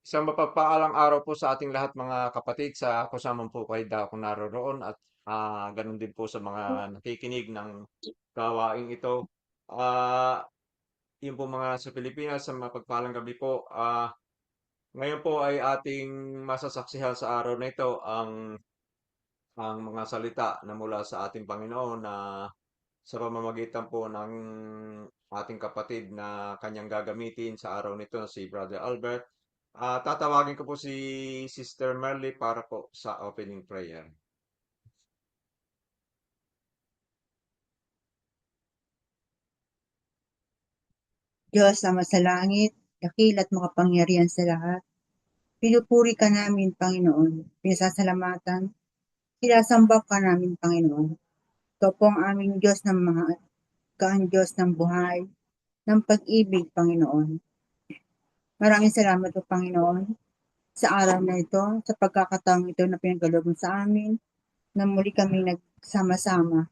Isang mapagpaalang araw po sa ating lahat mga kapatid sa kasama po kayo kung naroroon at ganun din po sa mga nakikinig ng gawaing ito. Ah, Yun po mga sa Pilipinas, sa mapagpalang gabi po. Ngayon po ay ating masasaksihan sa araw na ito ang mga salita na mula sa ating Panginoon na sa pamamagitan po ng ating kapatid na kanyang gagamitin sa araw nito si Brother Albert. Tatawagin ko po si Sister Merly para po sa opening prayer. Diyos na masalangit, dakil at makapangyarihan sa lahat, pinupuri ka namin, Panginoon. Pinasasalamatan, sinasamba ka namin, Panginoon. Ikaw po ang aming Diyos ng mga kaan Diyos ng buhay, ng pag-ibig, Panginoon. Maraming salamat po, Panginoon, sa araw na ito, sa pagkakataong ito na pinagkaloob mo sa amin, na muli kami nagsama-sama.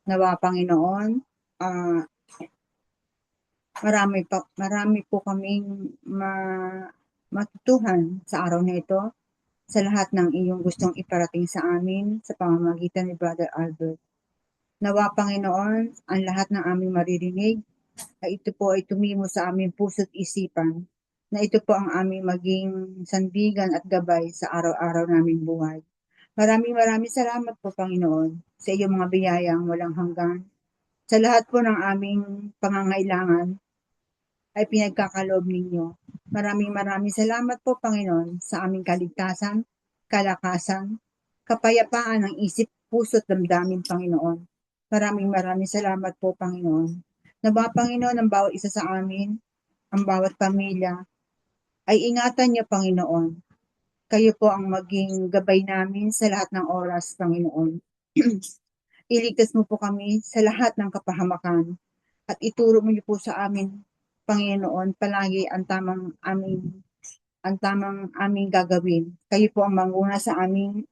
Nawa, Panginoon, ah, marami po kaming matutuhan sa araw na ito sa lahat ng iyong gustong iparating sa amin sa pamamagitan ni Brother Albert. Nawa, Panginoon, ang lahat ng aming maririnig ay ito po ay tumimo sa aming puso't isipan, na ito po ang aming maging sandigan at gabay sa araw-araw naming buhay. Maraming salamat po, Panginoon, sa iyong mga biyayang walang hanggan, sa lahat po ng aming pangangailangan ay pinagkakaloob ninyo. Maraming salamat po, Panginoon, sa aming kaligtasan, kalakasan, kapayapaan ng isip, puso at damdamin, Panginoon. Maraming salamat po, Panginoon. Nawa, Panginoon, ang bawat isa sa amin, ang bawat pamilya, ay ingatan niyo, Panginoon. Kayo po ang maging gabay namin sa lahat ng oras, Panginoon. Iligtas mo po kami sa lahat ng kapahamakan at ituro mo niyo po sa amin, Panginoon, palagi ang tamang aming gagawin. Kayo po ang manguna sa aming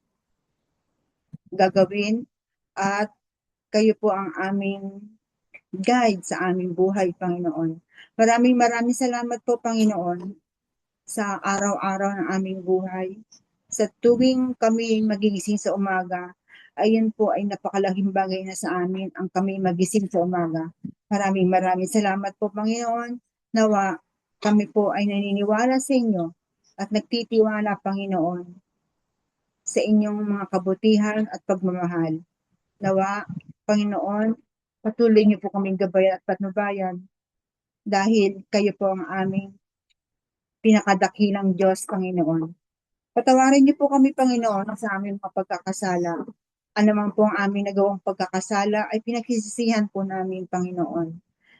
gagawin at kayo po ang aming guide sa aming buhay, Panginoon. Maraming salamat po, Panginoon, sa araw-araw ng aming buhay. Sa tuwing kami magigising sa umaga, ayun po ay napakalaking bagay na sa amin ang kami magising sa umaga. Maraming salamat po, Panginoon. Nawa kami po ay naniniwala sa inyo at nagtitiwala, Panginoon, sa inyong mga kabutihan at pagmamahal. Nawa, Panginoon, patuloy niyo po kaming gabayan at patnubayan dahil kayo po ang aming pinakadakilang Diyos, Panginoon. Patawarin niyo po kami, Panginoon, sa aming mga pagkakasala. Ano man po ang aming nagawang pagkakasala ay pinagsisisihan po namin, Panginoon.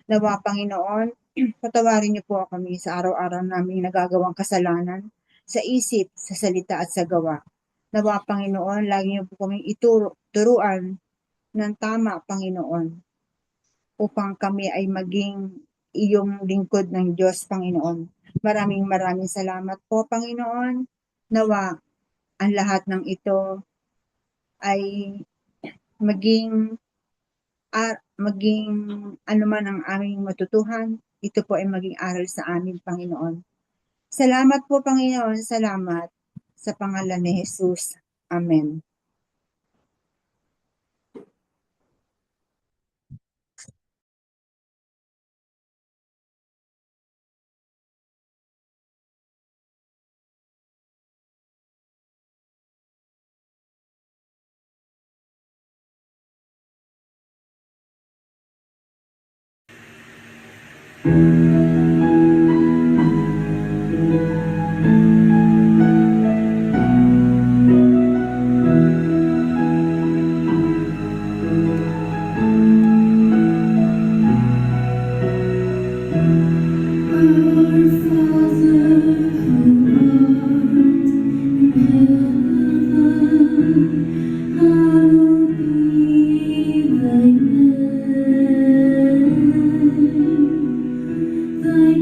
Nawa, Panginoon, patawarin niyo po kami sa araw-araw namin nagagawang kasalanan, sa isip, sa salita at sa gawa. Nawa, Panginoon, lagi niyo po kaming turuan ng tama, Panginoon, upang kami ay maging iyong lingkod ng Diyos, Panginoon. Maraming salamat po, Panginoon. Nawa, ang lahat ng ito ay maging maging ano man ang aming matutuhan, ito po ay maging aral sa amin, Panginoon. Salamat po, Panginoon. Salamat sa pangalan ni Jesus. Amen. Thy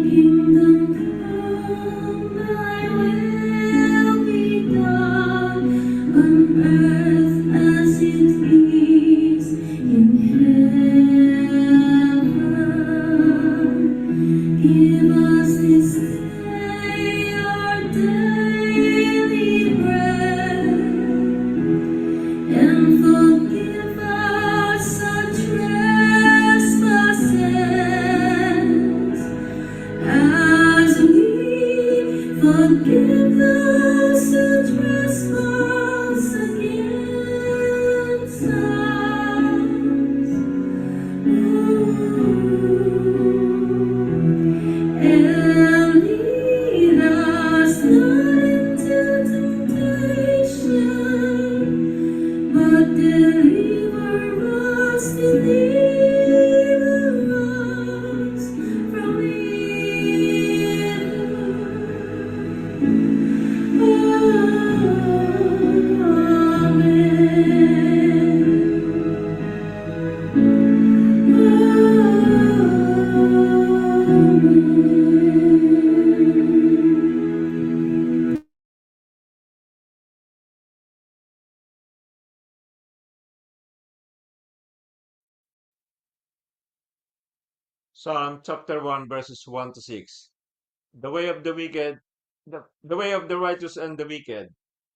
forgive us our trespasses, as we forgive those who trespass against us. And lead us not into temptation, but deliver us from Psalm chapter 1, verses 1 to 6. The way of the wicked, the way of the righteous and the wicked.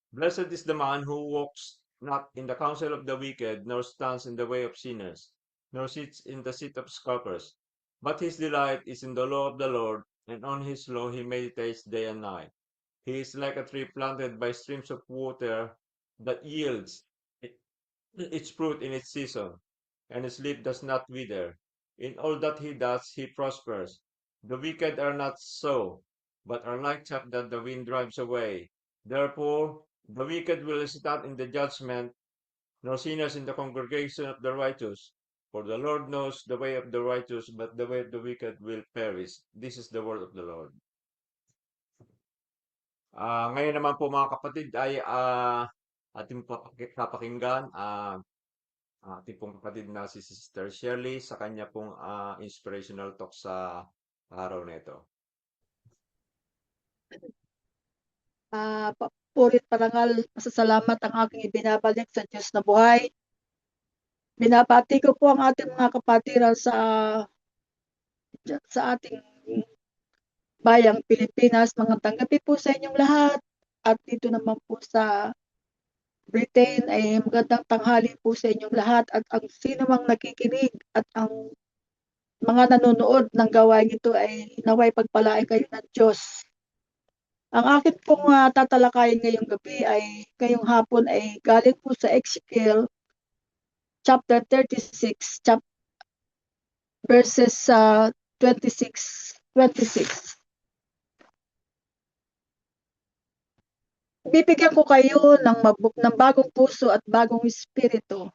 Blessed is the man who walks not in the counsel of the wicked, nor stands in the way of sinners, nor sits in the seat of scoffers. But his delight is in the law of the Lord, and on his law he meditates day and night. He is like a tree planted by streams of water that yields its fruit in its season, and his leaf does not wither. In all that he does, he prospers. The wicked are not so, but are like chaff that the wind drives away. Therefore, the wicked will stand in the judgment, nor sinners in the congregation of the righteous. For the Lord knows the way of the righteous, but the way of the wicked will perish. This is the word of the Lord. Ngayon naman po mga kapatid ay ating papakinggan ating pong kapatid na si Sister Shirley sa kanya pong inspirational talk sa araw na ito. Purit parangal, masasalamat ang aking ibinabalik sa Diyos na buhay. Binabati ko po ang ating mga kapatiran sa ating bayang Pilipinas. Mga tanggapi po sa inyong lahat. At dito naman po sa Britain ay magandang tanghali po sa inyong lahat. At ang sino mang nakikinig at ang mga nanonood ng gawain ito ay naway pagpalain kayo ng Diyos. Ang akin pong tatalakayin ngayong gabi ay, ngayong hapon ay galing po sa Ezekiel chapter 36, verses 26. Bibigyan ko kayo ng bagong puso at bagong espiritu.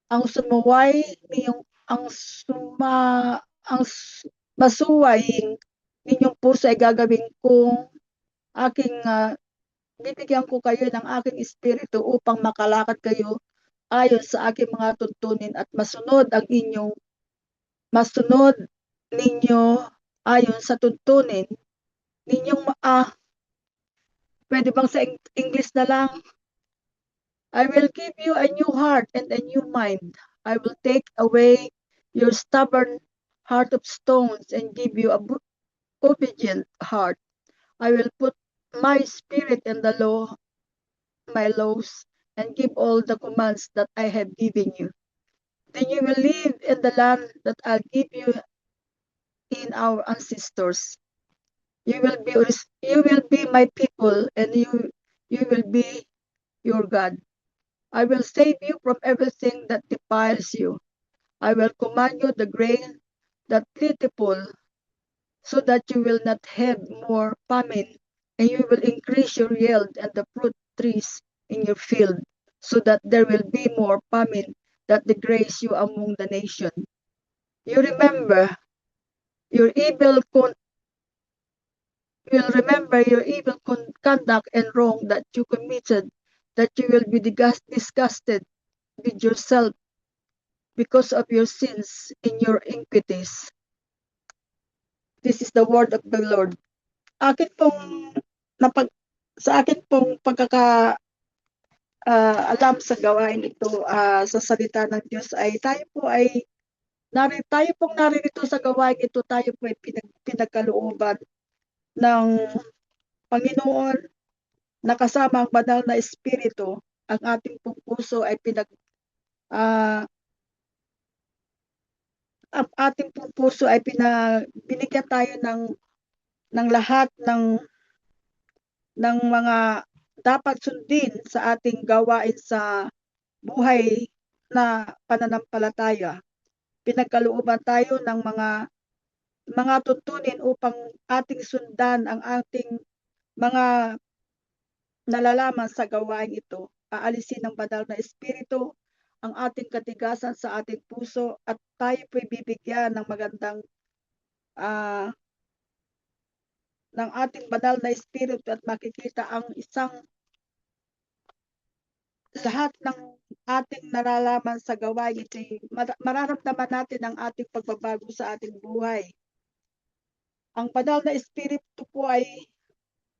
Ang sumuway ninyong masuwaying ninyong puso ay gagawin kong bibigyan ko kayo ng aking espiritu upang makalakad kayo ayon sa aking mga tuntunin at masunod ninyo ayon sa tuntunin ninyong pwede bang sa English na lang? I will give you a new heart and a new mind. I will take away your stubborn heart of stones and give you a obedient heart. I will put my spirit in the my laws, and give all the commands that I have given you. Then you will live in the land that I'll give you in our ancestors. You will be my people, and you will be your God. I will save you from everything that defiles you. I will command you the grain that plentiful, so that you will not have more famine, and you will increase your yield and the fruit trees in your field, so that there will be more famine that degrades you among the nation. You remember your evil conduct and wrong that you committed, that you will be disgusted with yourself because of your sins in your iniquities. This is the word of the Lord. Sa akin pong alam sa gawain ito sa salita ng Diyos ay tayo pong naririto sa gawain ito, tayo po ay pinagkalooban ng Panginoon na kasama ang banal na espiritu ang ating pong puso ay ang ating pong puso ay binigyan tayo ng lahat ng mga dapat sundin sa ating gawain sa buhay na pananampalataya. Pinagkalooban tayo ng mga tuntunin upang ating sundan ang ating mga nalalaman sa gawain ito. Aalisin ng banal na espiritu ang ating katigasan sa ating puso at tayo po'y bibigyan ng ng ating banal na espiritu at makikita ang lahat ng ating nalalaman sa gawain ito. Mararamdaman natin ang ating pagbabago sa ating buhay. Ang banal na espiritu po ay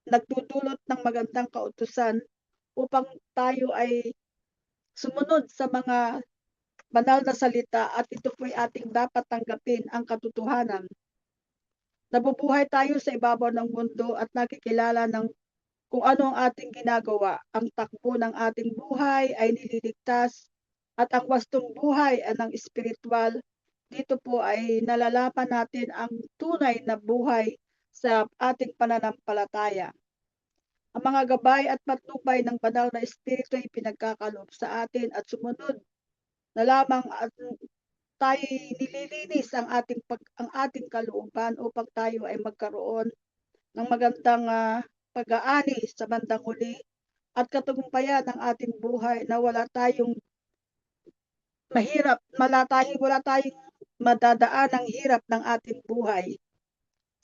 nagdudulot ng magandang kautusan upang tayo ay sumunod sa mga banal na salita at ito po ay ating dapat tanggapin ang katotohanan. Nabubuhay tayo sa ibabaw ng mundo at nakikilala ng kung ano ang ating ginagawa. Ang takbo ng ating buhay ay nililigtas at ang wastong buhay ay ng espiritual. Dito po ay nalalaman natin ang tunay na buhay sa ating pananampalataya. Ang mga gabay at patnubay ng banal na espiritu ay pinagkakaloob sa atin at sumunod na lamang at tayo nililinis ang ating kalooban upang tayo ay magkaroon ng magandang pag-aani sa bandang huli at katagumpayan ng ating buhay na wala tayong madadaan ng hirap ng ating buhay.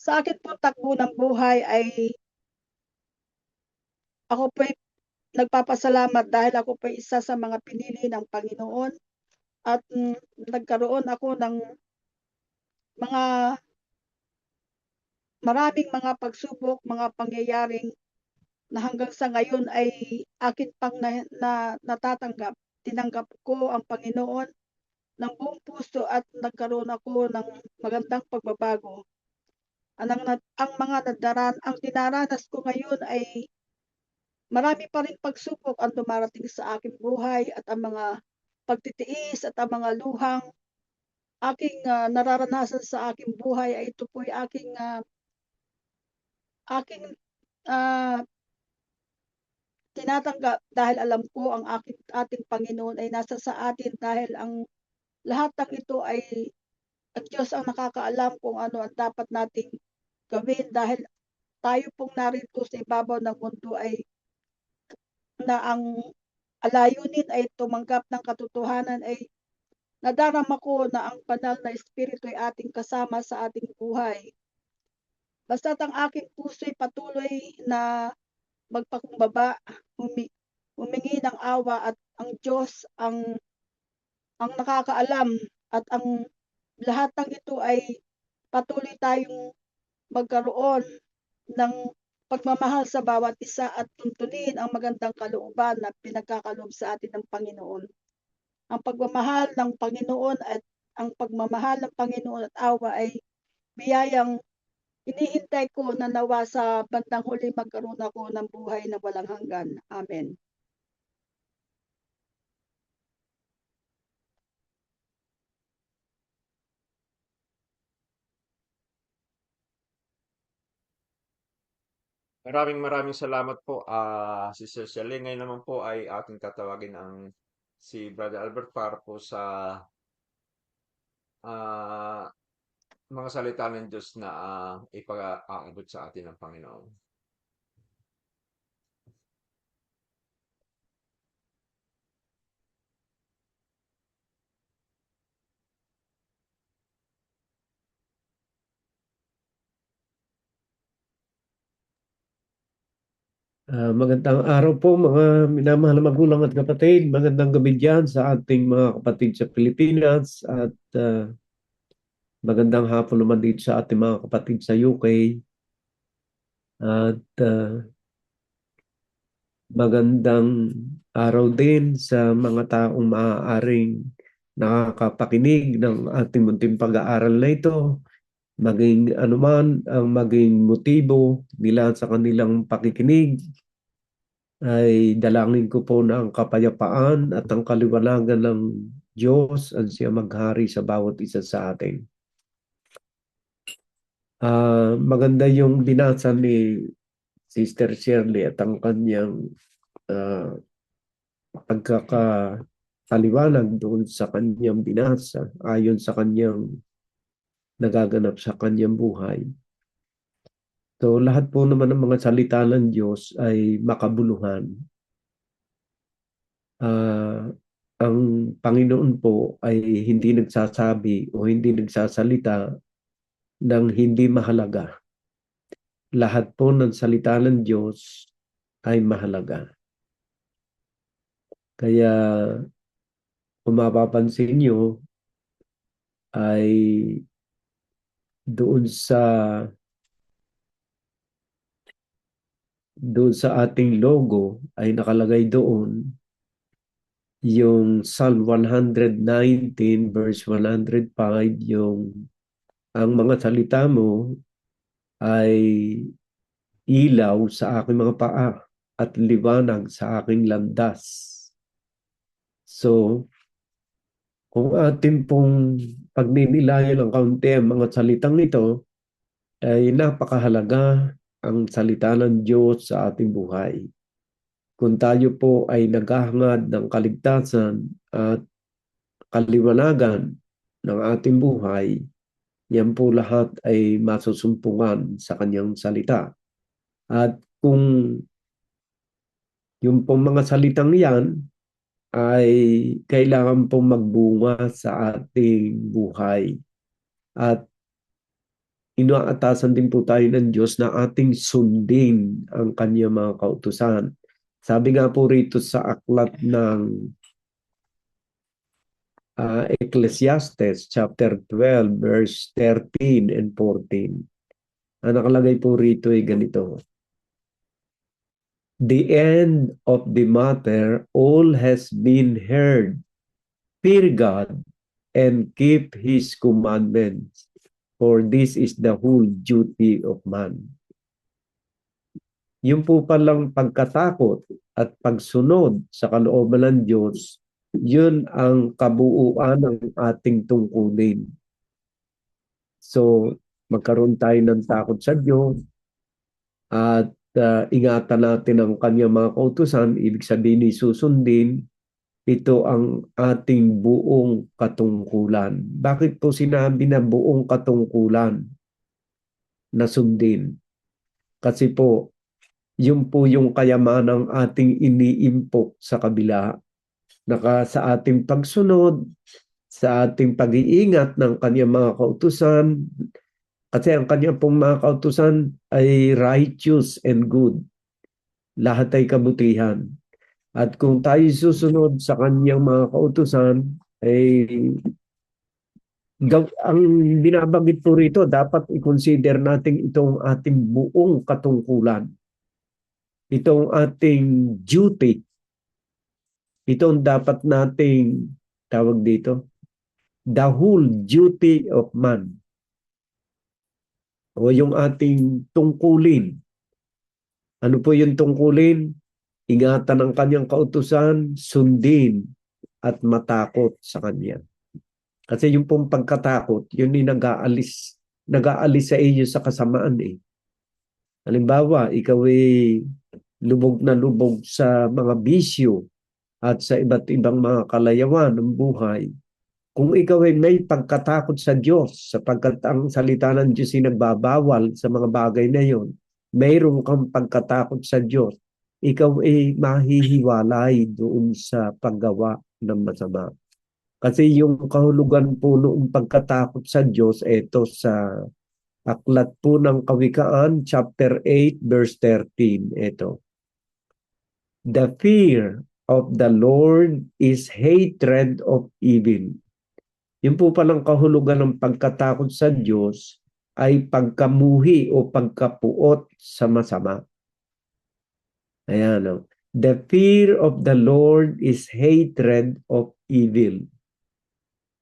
Sa akin po takbo ng buhay ay ako po'y nagpapasalamat dahil ako po'y isa sa mga pinili ng Panginoon at nagkaroon ako ng maraming mga pagsubok, mga pangyayaring na hanggang sa ngayon ay akin pang natatanggap. Tinanggap ko ang Panginoon ng buong puso at nagkaroon ako ng magandang pagbabago. Ang dinaranas ko ngayon ay marami pa rin pagsubok ang dumarating sa aking buhay at ang mga pagtitiis at ang mga luhang aking nararanasan sa aking buhay ay ito po ay aking tinatanggap dahil alam ko ang ating Panginoon ay nasa sa atin dahil ang lahat ng ito ay ang Diyos ang nakakaalam kung ano ang dapat nating gawin dahil tayo pong narito sa ibabaw ng mundo ay na ang alayunin ay tumanggap ng katotohanan ay nadarama ko na ang banal na espiritu ay ating kasama sa ating buhay. Basta't ang aking puso'y patuloy na magpakumbaba, humingi ng awa at ang Diyos ang nakakaalam at ang lahat ng ito ay patuloy tayong magkaroon ng pagmamahal sa bawat isa at tuntunin ang magandang kalooban na pinagkakaloob sa atin ng Panginoon. Ang pagmamahal ng Panginoon at ang pagmamahal ng Panginoon at awa ay biyayang hinihintay ko na nawa sa bandang huli magkaroon ako ng buhay na walang hanggan. Amen. Maraming salamat po, Sister Shelley. Ngayon naman po ay ating tatawagin si Brother Albert para po sa ah, mga salita ng Diyos na ipag-aabot sa atin ng Panginoon. Magandang araw po mga minamahal na magulang at kapatid. Magandang gabi dyan sa ating mga kapatid sa Pilipinas at magandang hapon naman dito sa ating mga kapatid sa UK. At magandang araw din sa mga taong maaaring nakakapakinig ng ating munting pag-aaral na ito. Maging anuman ang maging motibo nila sa kanilang pakikinig. ay dalangin ko po na ang kapayapaan at ang kaliwanagan ng Diyos ang siya maghari sa bawat isa sa atin. Maganda yung binasa ni Sister Shirley at ang kanyang pagkakaliwanag doon sa kanyang binasa ayon sa kanyang nagaganap sa kanyang buhay. So lahat po naman ng mga salita ng Diyos ay makabuluhan. Ang Panginoon po ay hindi nagsasabi o hindi nagsasalita ng hindi mahalaga. Lahat po ng salita ng Diyos ay mahalaga. Kaya kung mapapansin nyo ay doon sa ating logo ay nakalagay doon yung Psalm 119 verse 105, yung ang mga salita mo ay ilaw sa aking mga paa at liwanag sa aking landas. So, kung atin pong pagninilayan ng kaunti ang mga salitang ito, ay napakahalaga ang salita ng Diyos sa ating buhay. Kung tayo po ay naghahangad ng kaligtasan at kaliwanagan ng ating buhay, yan po lahat ay masusumpungan sa kanyang salita. At kung yung pong mga salitang yan ay kailangan pong magbunga sa ating buhay. At inaatasan din po tayo ng Diyos na ating sundin ang kanyang mga kautusan. Sabi nga po rito sa aklat ng Ecclesiastes chapter 12 verse 13 and 14. Ang nakalagay po rito ay ganito. The end of the matter all has been heard. Fear God and keep His commandments, for this is the whole duty of man. Yung po palang pagkatakot at pagsunod sa kalooban ng Diyos, yun ang kabuuan ng ating tungkulin. So, magkaroon tayo ng takot sa Diyos at ingatan natin ang kanyang mga kautusan, ibig sabihin susundin, ito ang ating buong katungkulan. Bakit po sinabi na buong katungkulan na sundin? Kasi po, yun po yung kayamanang ating iniimpok sa kabila. Sa ating pagsunod, sa ating pag-iingat ng kanyang mga kautusan, kasi ang kanyang pong mga kautusan ay righteous and good. Lahat ay kabutihan. At kung tayo susunod sa kanyang mga kautusan, ay ang binabanggit po rito, dapat i-consider natin itong ating buong katungkulan. Itong ating duty. Itong dapat nating tawag dito, the whole duty of man. O yung ating tungkulin. Ano po yung tungkulin? Ingatan ang kanyang kautusan, sundin, at matakot sa kanya. Kasi yung pong pagkatakot, yun yung nag-aalis sa iyo sa kasamaan eh. Halimbawa, ikaw ay lubog na lubog sa mga bisyo at sa iba't ibang mga kalayawan ng buhay. Kung ikaw ay may pagkatakot sa Diyos, sapagkat ang salita ng Diyos ay nagbabawal sa mga bagay na yon, mayroon kang pagkatakot sa Diyos, ikaw ay mahihiwalay doon sa paggawa ng masama. Kasi yung kahulugan po noong pagkatakot sa Diyos, ito sa aklat po ng Kawikaan, chapter 8, verse 13, ito. The fear of the Lord is hatred of evil. Yung po palang kahulugan ng pagkatakot sa Diyos ay pagkamuhi o pagkapuot sa masama. Ayan, no? The fear of the Lord is hatred of evil.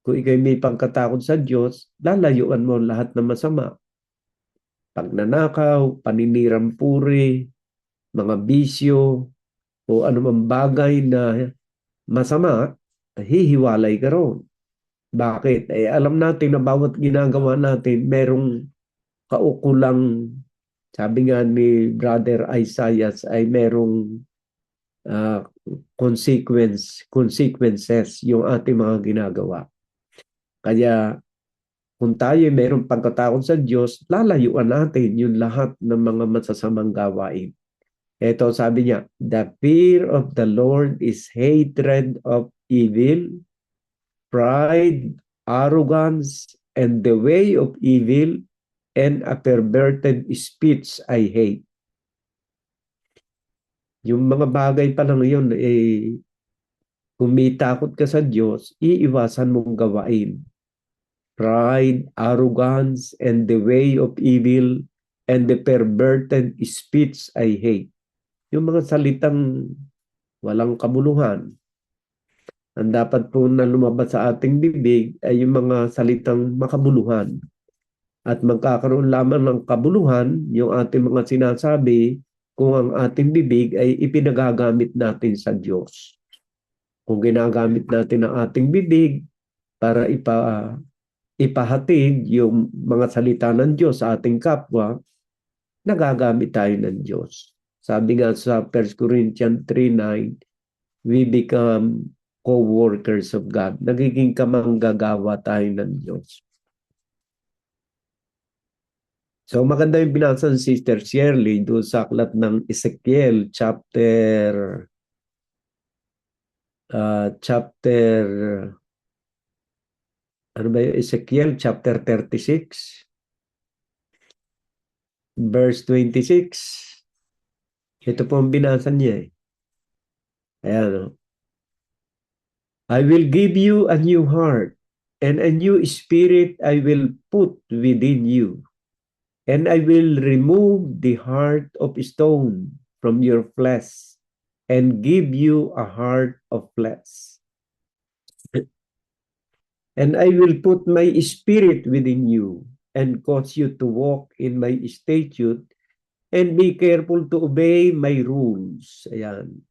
Kung ikaw may pagkatakot sa Diyos, lalayuan mo lahat ng masama. Pagnanakaw, paninirampuri, mga bisyo, o anumang bagay na masama, hihiwalay ka roon. Bakit? Alam natin na bawat ginagawa natin, merong kaukulang, sabi nga ni Brother Isaiah, ay merong consequences yung ating mga ginagawa. Kaya kung tayo mayroong pagkatakot sa Diyos, lalayuan natin yung lahat ng mga masasamang gawain. Ito sabi niya, the fear of the Lord is hatred of evil, pride, arrogance, and the way of evil, and a perverted speech I hate. Yung mga bagay pa lang yun, kung may takot ka sa Diyos, iiwasan mong gawain. Pride, arrogance, and the way of evil, and the perverted speech I hate. Yung mga salitang walang kabuluhan. Ang dapat po na lumabas sa ating bibig ay yung mga salitang makabuluhan. At magkakaroon lamang ng kabuluhan yung ating mga sinasabi kung ang ating bibig ay ipinagagamit natin sa Diyos. Kung ginagamit natin ang ating bibig para ipahatid yung mga salita ng Diyos sa ating kapwa, nagagamit tayo ng Diyos. Sabi nga sa 1 Corinthians 3:9, we become co-workers of God. Nagiging kamanggagawa tayo ng Diyos. So maganda yung binasa ng Sister Shirley doon sa aklat ng Ezekiel chapter ano ba yung Ezekiel chapter 36 verse 26. Ito po ang binasa niya Ayan. I will give you a new heart, and a new spirit I will put within you. And I will remove the heart of stone from your flesh and give you a heart of flesh. And I will put my spirit within you and cause you to walk in my statute and be careful to obey my rules. Ayan.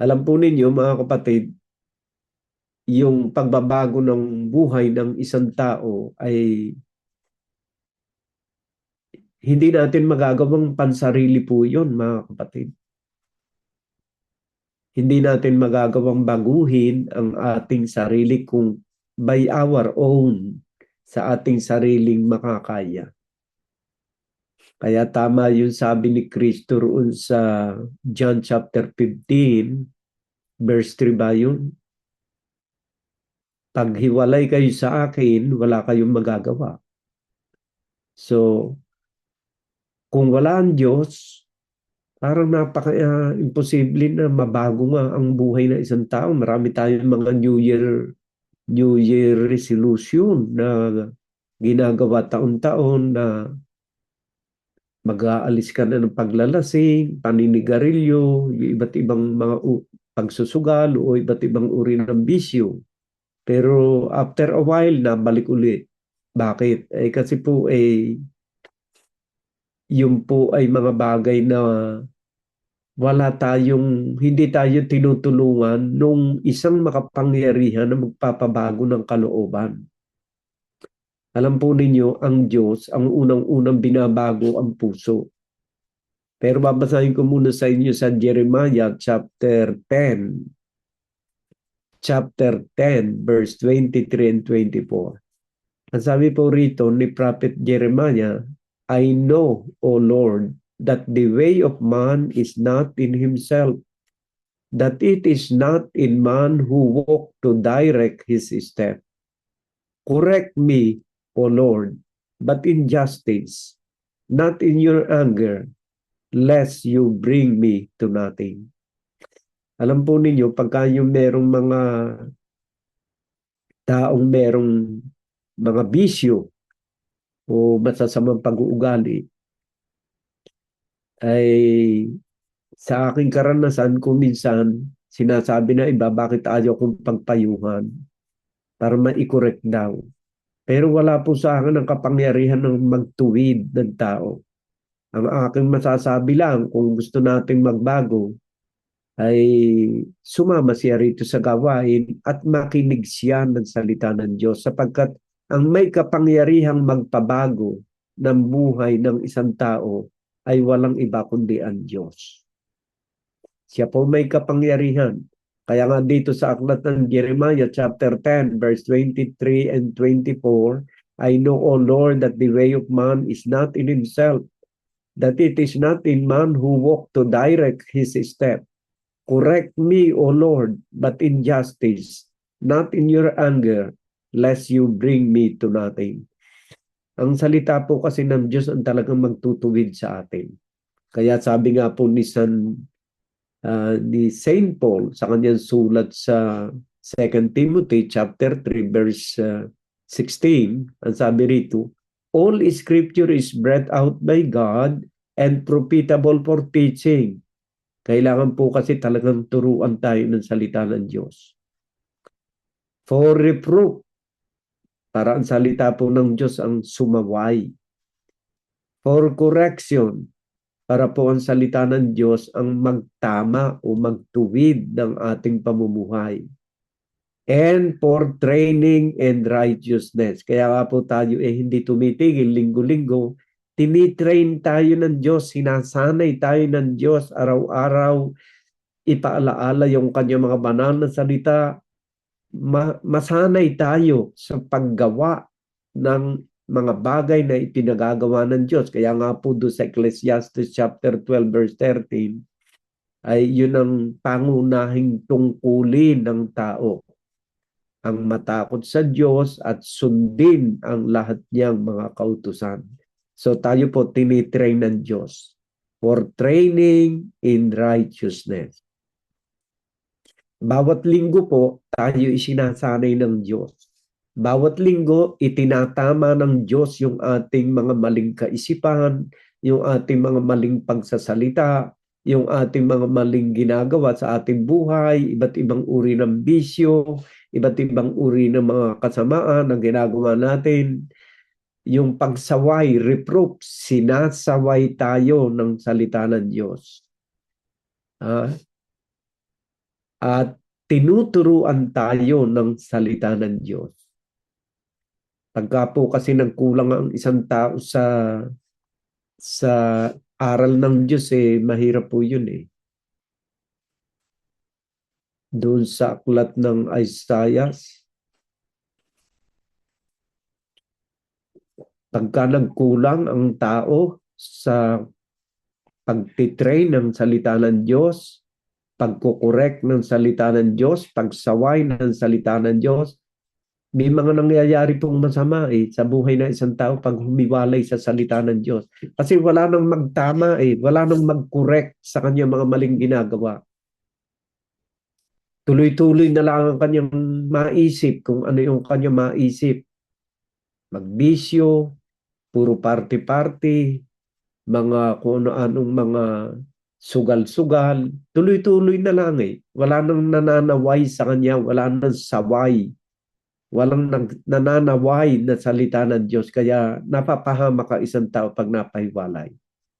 Alam po ninyo mga kapatid, yung pagbabago ng buhay ng isang tao ay hindi natin magagawang pansarili po yun, mga kapatid. Hindi natin magagawang baguhin ang ating sarili kung by our own sa ating sariling makakaya. Kaya tama yung sabi ni Kristo roon sa John chapter 15, verse 3 ba yun? Pag hiwalay kayo sa akin, wala kayong magagawa. So, kung wala ang Diyos, parang napaka-imposible na mabago nga ang buhay ng isang tao. Marami tayong mga New Year resolution na ginagawa taon-taon na mag-aalis ka na ng paglalasing, paninigarilyo, iba't ibang mga pagsusugal o iba't ibang uri ng bisyo. Pero after a while, nabalik ulit. Bakit? Kasi po yun po ay mga bagay na hindi tayo tinutulungan nung isang makapangyarihan na magpapabago ng kalooban. Alam po ninyo, ang Diyos, ang unang-unang binabago ang puso. Pero babasahin ko muna sa inyo sa Jeremiah chapter 10, verse 23 and 24. Ang sabi po rito ni Prophet Jeremiah, I know, O Lord, that the way of man is not in himself, that it is not in man who walk to direct his step. Correct me, O Lord, but in justice, not in your anger, lest you bring me to nothing. Alam po ninyo, pagka yung merong mga taong merong mga bisyo o masasamang pag-uugali, ay sa aking karanasan kung minsan sinasabi na iba, bakit ayaw kong pagpayuhan para ma-correct daw. Pero wala po sa akin ang kapangyarihan ng magtuwid ng tao. Ang aking masasabi lang, kung gusto nating magbago, ay sumama siya rito sa gawain at makinig siya ng salita ng Diyos, sapagkat ang may kapangyarihang magpabago ng buhay ng isang tao ay walang iba kundi ang Diyos. Siya po may kapangyarihan. Kaya nga dito sa aklat ng Jeremiah chapter 10 verse 23 and 24, I know, O Lord, that the way of man is not in himself, that it is not in man who walk to direct his step. Correct me, O Lord, but in justice, not in your anger, lest you bring me to nothing. Ang salita po kasi ng Diyos ang talagang magtutuwid sa atin. Kaya sabi nga po ni Saint Paul sa kanyang sulat sa 2 Timothy chapter 3 verse 16, ang sabi rito, all scripture is breathed out by God and profitable for teaching. Kailangan po kasi talagang turuan tayo ng salita ng Diyos. For reproof, para ang salita po ng Diyos ang sumaway. For correction, para po ang salita ng Diyos ang magtama o magtuwid ng ating pamumuhay. And for training and righteousness. Kaya nga po tayo hindi tumitigil linggo-linggo. Tinitrain tayo ng Diyos, sinasanay tayo ng Diyos araw-araw, ipaalaala yung kanyang mga banal na salita, masanay tayo sa paggawa ng mga bagay na ipinagagawa ng Diyos. Kaya nga po doon sa Ecclesiastes chapter 12 verse 13, ay yun ang pangunahing tungkulin ng tao, ang matakot sa Diyos at sundin ang lahat niyang mga kautusan. So tayo po tinitrain ng Diyos for training in righteousness. Bawat linggo po tayo isinasanay ng Diyos. Bawat linggo itinatama ng Diyos yung ating mga maling kaisipan, yung ating mga maling pagsasalita, yung ating mga maling ginagawa sa ating buhay, iba't ibang uri ng bisyo, iba't ibang uri ng mga kasamaan na ginagawa natin. Yung pagsaway, reproof, sinasaway tayo ng salita ng Diyos. At tinuturuan tayo ng salita ng Diyos. Pagka po kasi nagkulang ang isang tao sa aral ng Diyos, mahirap po yun . Doon sa aklat ng Isaiah, pagka nagkulang ang tao sa pagtitrain ng salita ng Diyos, pagkukorek ng salita ng Diyos, pagsaway ng salita ng Diyos, may mga nangyayari pong masama sa buhay ng isang tao pag humiwalay sa salita ng Diyos. Kasi wala nang magtama wala nang magkorek sa kanyang mga maling ginagawa. Tuloy-tuloy na lang ang kanyang maisip kung ano yung kanyang maisip. Magbisyo, puro party-party, mga kung ano-anong mga sugal-sugal, tuloy-tuloy na lang Wala nang nananaway sa kanya, wala nang saway, walang nananaway na salita ng Diyos. Kaya napapahama ka isang tao pag napahiwalay.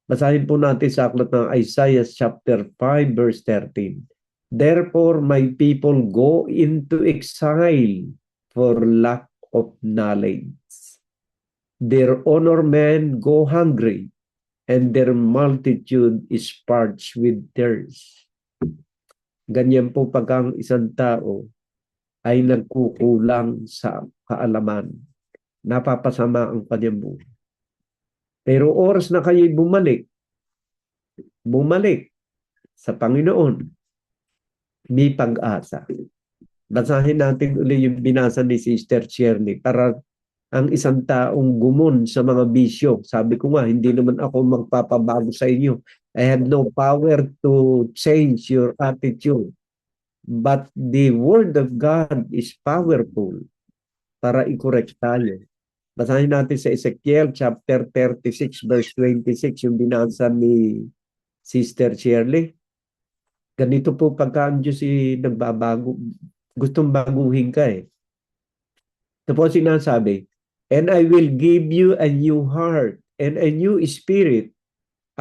Basahin po natin sa aklat ng Isaiah chapter 5 verse 13. Therefore my people go into exile for lack of knowledge. Their honor men go hungry, and their multitude is parched with thirst. Ganyan po pag ang isang tao ay nagkukulang sa kaalaman, napapasama ang kanyang buhay. Pero oras na kayo'y bumalik sa Panginoon, may pag-asa. Basahin natin uli yung binasa ni Sister Shirley para ang isang taong gumon sa mga bisyo. Sabi ko nga, hindi naman ako magpapabago sa inyo. I have no power to change your attitude. But the Word of God is powerful para i-correct tayo. Basahin natin sa Ezekiel chapter 36 verse 26 yung binasa ni Sister Shirley. Ganito po pagka ang Diyos nagbabago, gustong baguhin ka Ito po sinasabi, and I will give you a new heart and a new spirit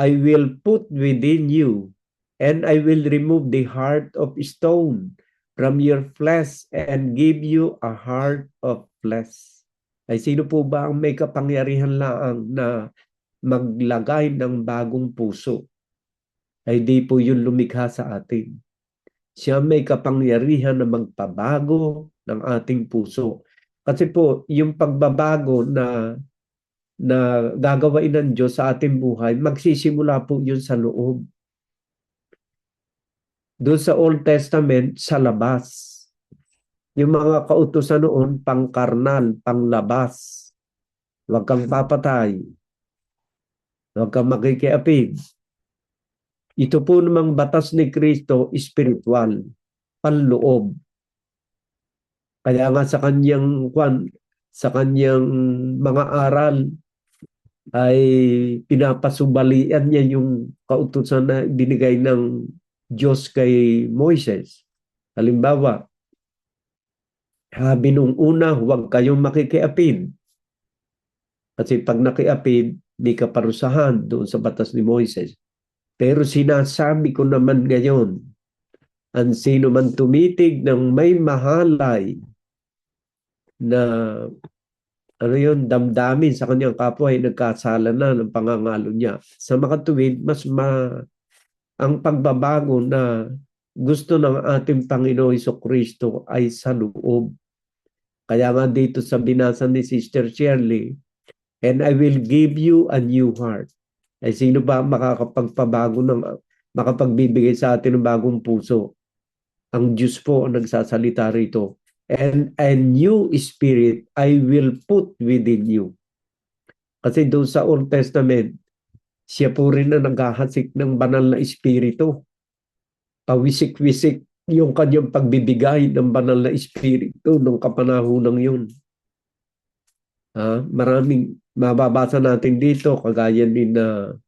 I will put within you, and I will remove the heart of stone from your flesh and give you a heart of flesh. Ay sino po ba ang may kapangyarihan laang na maglagay ng bagong puso? Ay di po yun lumikha sa atin. Siya may kapangyarihan na magpabago ng ating puso. Kasi po, yung pagbabago na gagawain ng Diyos sa ating buhay, magsisimula po yun sa loob. Doon sa Old Testament, sa labas. Yung mga kautusan noon, pangkarnal, panglabas. Huwag kang papatay. Huwag kang makikiapid. Ito po namang batas ni Kristo, spiritual, panloob. Kaya nga sa kanyang mga aral ay pinapasubalian niya yung kautusan na binigay ng Diyos kay Moises. Halimbawa, sabi nung una, huwag kayong makikiapid. Kasi pag nakiapid, may kaparusahan doon sa batas ni Moises. Pero sinasabi ko naman ngayon, ang sino man tumitig ng may mahalay na damdamin sa kanyang kapwa ay nagkasala na ng pangangalo niya. Sa makatuwid, ang pagbabago na gusto ng ating Panginoon Jesucristo ay sa loob. Kaya nga dito sa binasa ni Sister Shirley, and I will give you a new heart. Ay sino ba makapagbibigay sa atin ng bagong puso? Ang Diyos po ang nagsasalita rito. And a new spirit I will put within you. Kasi doon sa Old Testament, siya po rin na naghahasik ng banal na espiritu. Pawisik-wisik yung kanyang pagbibigay ng banal na espiritu nung kapanahonang yun. Maraming mababasa natin dito, kagaya ni na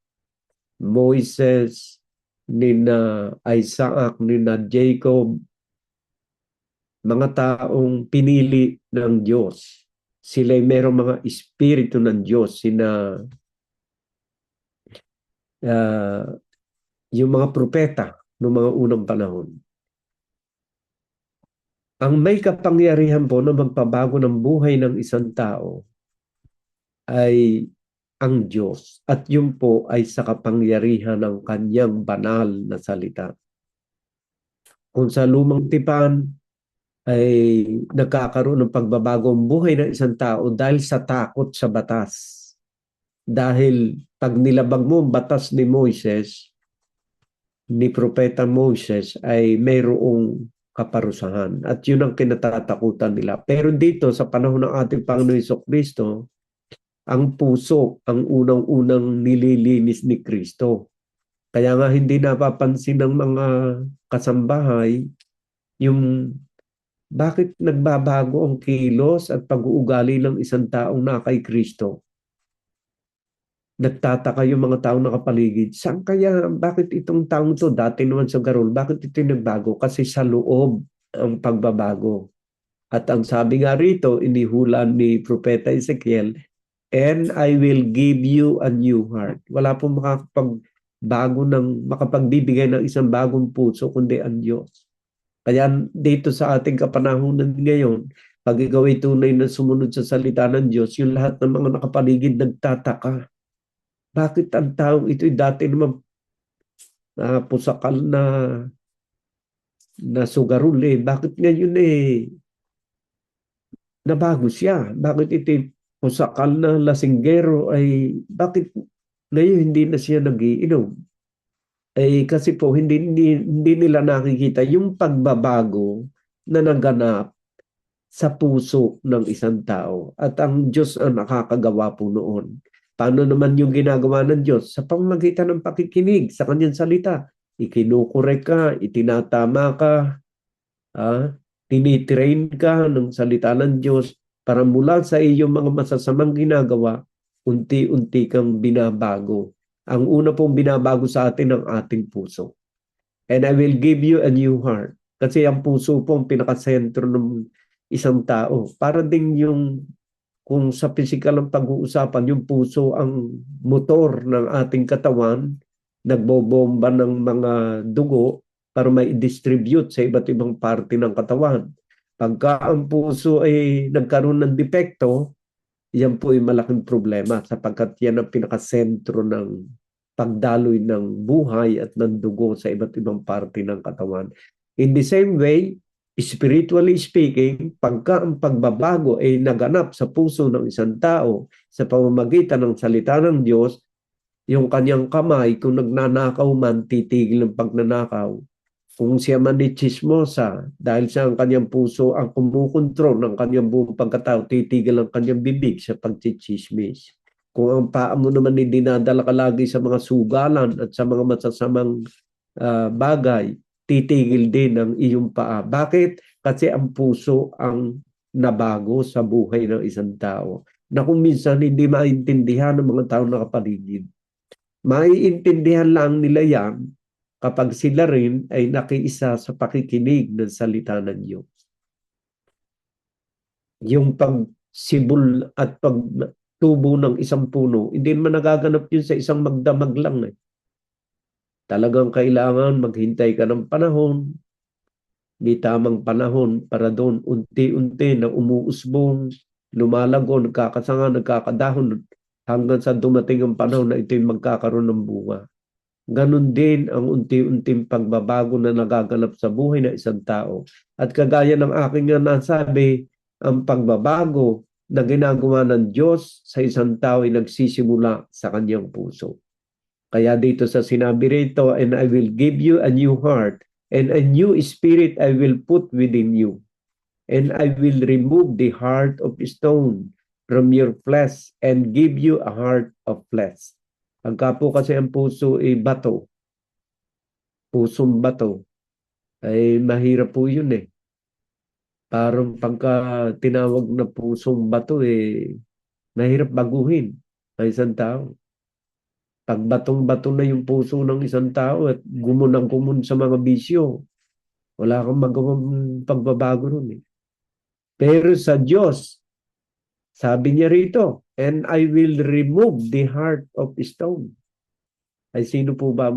Moises, ni na Isaac, ni na Jacob, mga taong pinili ng Diyos. Sila'y merong mga espiritu ng Diyos. Yung mga propeta noong mga unang panahon. Ang may kapangyarihan po na magpabago ng buhay ng isang tao ay ang Diyos. At yun po ay sa kapangyarihan ng kanyang banal na salita. Kung sa lumang tipan ay nagkakaroon ng pagbabago ang buhay ng isang tao dahil sa takot sa batas. Dahil pag nilabag mo ang batas ni Moises, ni Propeta Moses, ay mayroong kaparusahan. At yun ang kinatatakutan nila. Pero dito sa panahon ng ating Panginoon Jesucristo, ang puso ang unang-unang nililinis ni Kristo. Kaya nga hindi napapansin ng mga kasambahay yung bakit nagbabago ang kilos at pag-uugali ng isang taong na kay Kristo. Nagtataka yung mga taong nakapaligid. Saan kaya, bakit itong taong to dati naman sa garol, bakit ito nagbago? Kasi sa loob ang pagbabago. At ang sabi nga rito, inihula ni Propeta Ezekiel, and I will give you a new heart. Wala pong makapagbibigay ng isang bagong puso, kundi ang Diyos. Kaya dito sa ating kapanahunan ngayon, pag ikaw ay tunay na sumunod sa salita ng Diyos, yung lahat ng mga nakapaligid nagtataka. Bakit ang taong ito'y dati naman pusakal na sugarol Bakit ngayon nabago siya? Bakit ito'y pusakal na lasinggero bakit ngayon hindi na siya nagiinom? Kasi po hindi nila nakikita yung pagbabago na naganap sa puso ng isang tao. At ang Diyos ang nakakagawa po noon. Paano naman yung ginagawa ng Diyos? Sa pamamagitan ng pakikinig sa kanyang salita. Ikinukorek ka, itinatama ka, tinitrain ka ng salita ng Diyos para mula sa iyong mga masasamang ginagawa, unti-unti kang binabago. Ang una pong binabago sa atin ang ating puso. And I will give you a new heart. Kasi ang puso po ang pinakasentro ng isang tao. Para ding yung kung sa physical ang pag-uusapan, yung puso ang motor ng ating katawan, nagbobomba ng mga dugo para mai-distribute sa iba't ibang parte ng katawan. Pagka ang puso ay nagkaroon ng depekto, yan po ay malaking problema sapagkat yan ang pinakasentro ng pagdaloy ng buhay at ng dugo sa iba't ibang parte ng katawan. In the same way, spiritually speaking, pagka ang pagbabago ay naganap sa puso ng isang tao sa pamamagitan ng salita ng Diyos, yung kanyang kamay, kung nagnanakaw man, titigil ang pagnanakaw. Kung siya man ay chismosa, dahil sa ang kanyang puso ang kumukontrol ng kanyang buong pagkatao, titigil ang kanyang bibig sa pagchichismis. Kung ang paa mo naman ay dinadala ka lagi sa mga sugalan at sa mga masasamang bagay, titigil din ang iyong paa. Bakit? Kasi ang puso ang nabago sa buhay ng isang tao na kung minsan hindi maintindihan ng mga tao nakapaligid. Maiintindihan lang nila yan kapag sila rin ay nakiisa sa pakikinig ng salita ng Diyos. Yung pagsibol at pagtubo ng isang puno, hindi naman nagaganap yun sa isang magdamag lang. Talagang kailangan maghintay ka ng panahon, may tamang panahon para doon unti-unti na umuusbong, lumalago, nagkakasanga, nagkakadahon, hanggang sa dumating ang panahon na ito'y magkakaroon ng bunga. Ganon din ang unti-unting pagbabago na nagaganap sa buhay ng isang tao. At kagaya ng aking nga nasabi, ang pagbabago na ginagawa ng Diyos sa isang tao ay nagsisimula sa kanyang puso. Kaya dito sa sinabi rito, and I will give you a new heart, and a new spirit I will put within you. And I will remove the heart of stone from your flesh and give you a heart of flesh. Pagka po kasi ang puso ay bato, pusong bato, ay mahirap po yun eh. Parang pagka tinawag na pusong bato eh, mahirap baguhin ng isang tao. Pag batong-bato na yung puso ng isang tao at gumunang-gumun sa mga bisyo, wala kang magawang pagbabago nun eh. Pero sa Diyos, sabi niya rito, and I will remove the heart of stone. Ay sino po ba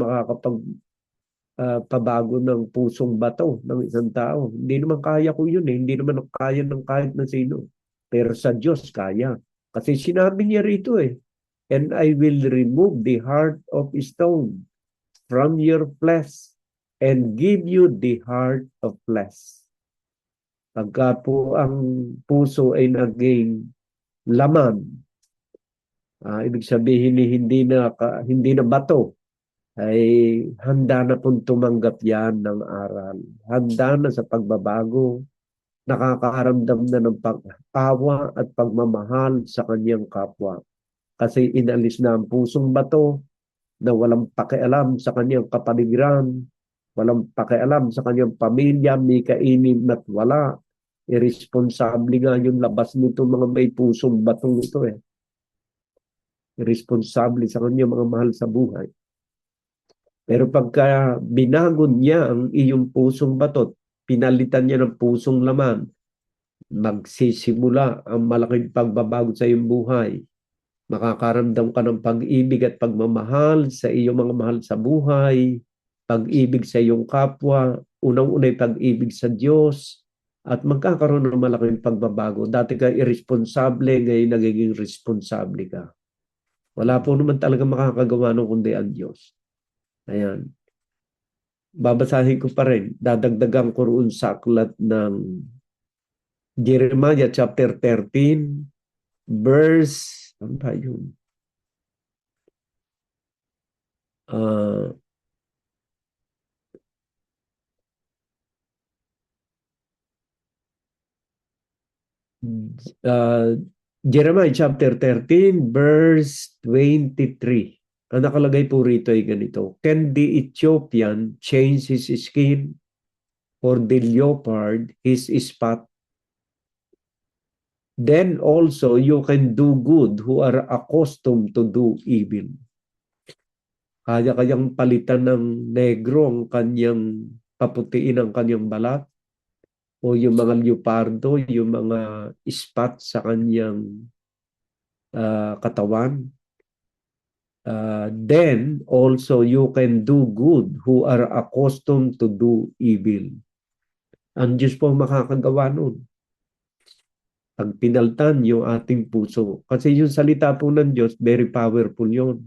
pabago ng pusong bato ng isang tao? Hindi naman kaya ko yun eh. Hindi naman kaya ng kahit na sino. Pero sa Diyos kaya. Kasi sinabi niya rito eh, and I will remove the heart of stone from your flesh and give you the heart of flesh. Pagka po ang puso ay naging laman, ibig sabihin hindi na bato, ay handa na pong tumanggap yan ng aral. Handa na sa pagbabago, nakakaramdam na ng pag-awa at pagmamahal sa kanyang kapwa. Kasi inalis na ang pusong bato na walang pakialam sa kanyang kapaligiran, walang pakialam sa kanyang pamilya, may kainin at wala. Irresponsable nga yung labas nito mga may pusong batong ito eh. Irresponsable sa kanyang mga mahal sa buhay. Pero pagka binago niya ang iyong pusong batot, pinalitan niya ng pusong laman, magsisimula ang malaking pagbabago sa iyong buhay. Makakaramdam ka ng pag-ibig at pagmamahal sa iyong mga mahal sa buhay, pag-ibig sa iyong kapwa, unang-unay pag-ibig sa Diyos, at magkakaroon ng malaking pagbabago. Dati ka irresponsable, ngayon nagiging responsable ka. Wala po naman talaga makakagawa ng kundi ang Diyos. Ayan. Babasahin ko pa rin. Dadagdagan ko roon sa aklat ng Jeremiah chapter 13, verse, ano ba yun? Jeremiah chapter 13, verse 23. Ang nakalagay po rito ay ganito. Can the Ethiopian change his skin, or the leopard his spot? Then also you can do good who are accustomed to do evil. Kaya kayang palitan ng negro ang kanyang, paputiin ang kanyang balat, o yung mga leopardo, yung mga spot sa kanyang katawan, then also you can do good who are accustomed to do evil. Ang Diyos po makakagawa nun. Pag pinaltan yung ating puso. Kasi yung salita po ng Diyos, very powerful yun.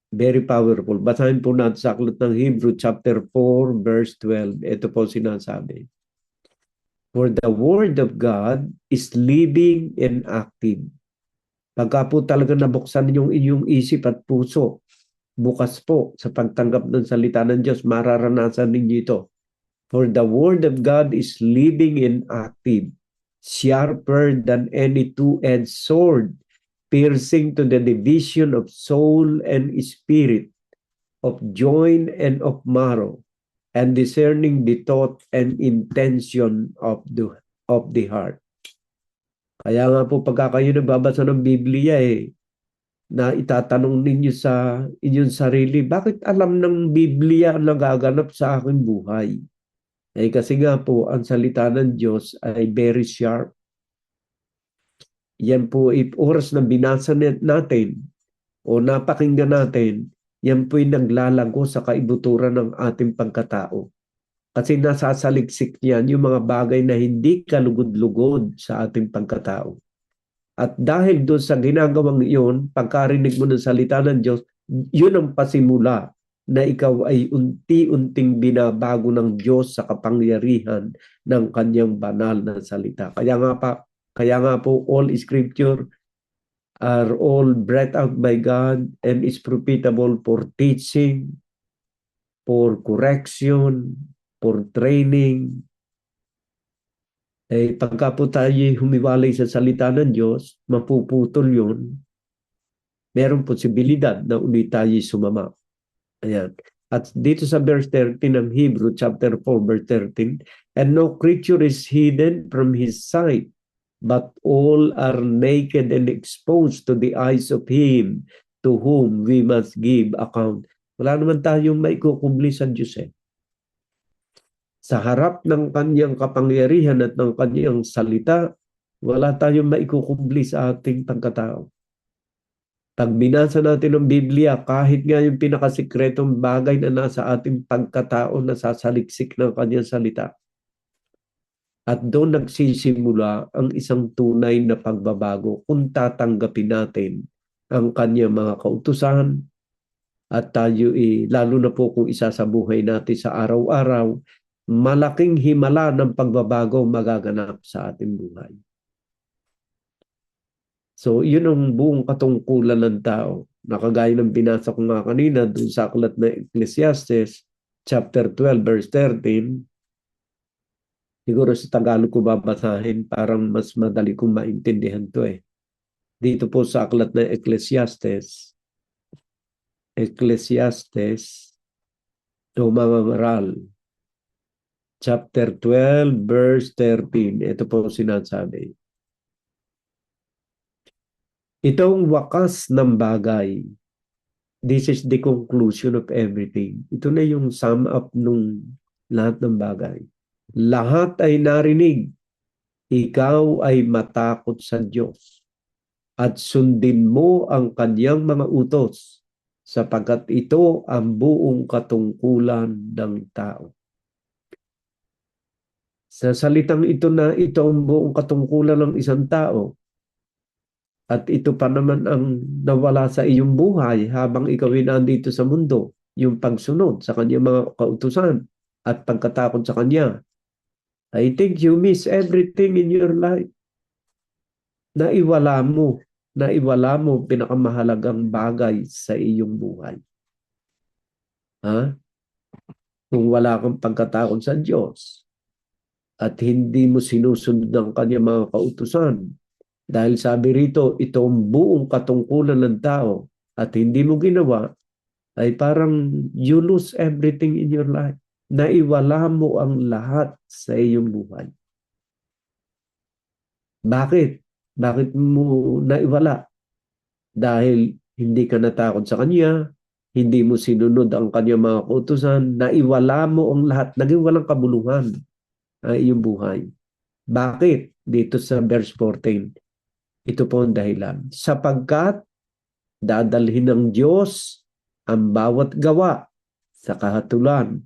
Very powerful. Basahin po natin sa aklat ng Hebrew chapter 4 verse 12. Ito po sinasabi. For the word of God is living and active. Pagka po talaga nabuksan yung inyong isip at puso, bukas po sa pagtanggap ng salita ng Diyos, mararanasan ninyo ito. For the word of God is living and active, sharper than any two-edged sword, piercing to the division of soul and spirit, of joint and of marrow, and discerning the thought and intention of the heart. Kaya nga po pagka kayo nagbabasa ng Biblia na itatanong ninyo sa inyong sarili, bakit alam ng Biblia ang nagaganap sa aking buhay? Kasi nga po, ang salita ng Diyos ay very sharp. Yan po, if oras na binasa natin o napakinggan natin, yan po'y naglalago sa kaibuturan ng ating pagkatao. Kasi nasasaliksik niyan yung mga bagay na hindi kalugod-lugod sa ating pagkatao. At dahil doon sa ginagawang iyon, pagkarinig mo ng salita ng Diyos, yun ang pasimula na ikaw ay unti-unting binabago ng Diyos sa kapangyarihan ng kanyang banal na salita. Kaya nga po, all scripture are all breathed out by God and is profitable for teaching, for correction, for training. Pagka po tayo humiwalay sa salita ng Diyos, mapuputol yun. Merong posibilidad na ulit tayo sumama. Ayan. At dito sa verse 13 ng Hebrew chapter 4 verse 13, and no creature is hidden from His sight, but all are naked and exposed to the eyes of Him to whom we must give account. Wala naman tayong maikukubli sa Diyos Sa harap ng kanyang kapangyarihan at ng kanyang salita, wala tayong maikukubli sa ating pagkatao. Pag binasa natin ang Biblia, kahit nga yung pinakasikretong bagay na nasa ating pagkatao na sasaliksik ng kanyang salita. At doon nagsisimula ang isang tunay na pagbabago kung tatanggapin natin ang kanyang mga kautusan at tayo lalo na po kung isa sa buhay natin sa araw-araw, malaking himala ng pagbabago magaganap sa ating buhay. So, yun ang buong katungkulan ng tao. Nakagaya ng binasa ko nga kanina dun sa aklat na Ecclesiastes, chapter 12, verse 13. Siguro sa Tagalog ko babasahin, parang mas madali kong maintindihan to Dito po sa aklat na Ecclesiastes, o mga ngaral, chapter 12, verse 13. Ito po sinasabi. Itong wakas ng bagay, this is the conclusion of everything. Ito na yung sum up nung lahat ng bagay. Lahat ay narinig, ikaw ay matakot sa Diyos at sundin mo ang kanyang mga utos sapagkat ito ang buong katungkulan ng tao. Sa salitang ito na ito ang buong katungkulan ng isang tao, at ito pa naman ang nawala sa iyong buhay habang ikaw ay nandito sa mundo, yung pagsunod sa kanyang mga kautusan at pagkatakot sa kanya. I think you miss everything in your life. Naiwala mo pinakamahalagang bagay sa iyong buhay. Kung wala kang pagkatakot sa Diyos at hindi mo sinusunod ang kanyang mga kautusan, dahil sabi rito, ito ang buong katungkulan ng tao at hindi mo ginawa, ay parang you lose everything in your life. Naiwala mo ang lahat sa iyong buhay. Bakit? Bakit mo naiwala? Dahil hindi ka natakot sa kanya, hindi mo sinunod ang kanyang mga kautusan, naiwala mo ang lahat, naging walang kabuluhan ang iyong buhay. Bakit? Dito sa verse 14. Ito po ang dahilan. Sapagkat dadalhin ng Diyos ang bawat gawa sa kahatulan,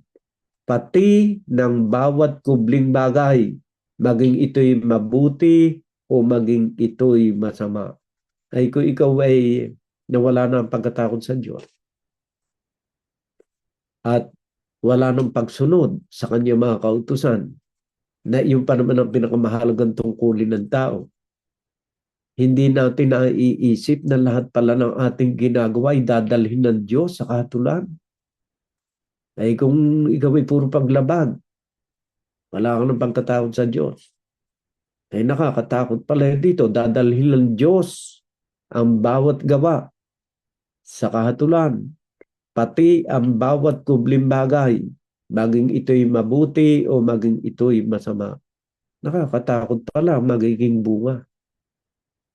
pati ng bawat kubling bagay, maging ito'y mabuti o maging ito'y masama. Ay kung ikaw ay nawala na ang pagkatakot sa Diyos at wala nang pagsunod sa kanyang mga kautusan, na iyon pa naman ang pinakamahalagang tungkulin ng tao. Hindi natin naiisip na lahat pala ng ating ginagawa ay dadalhin ng Diyos sa kahatulan. Ay kung ikaw ay puro paglabag, wala ka ng pagkatakot sa Diyos. Ay nakakatakot pala dito, dadalhin ng Diyos ang bawat gawa sa kahatulan, pati ang bawat kubling bagay, maging ito'y mabuti o maging ito'y masama. Nakakatakot pala magiging bunga.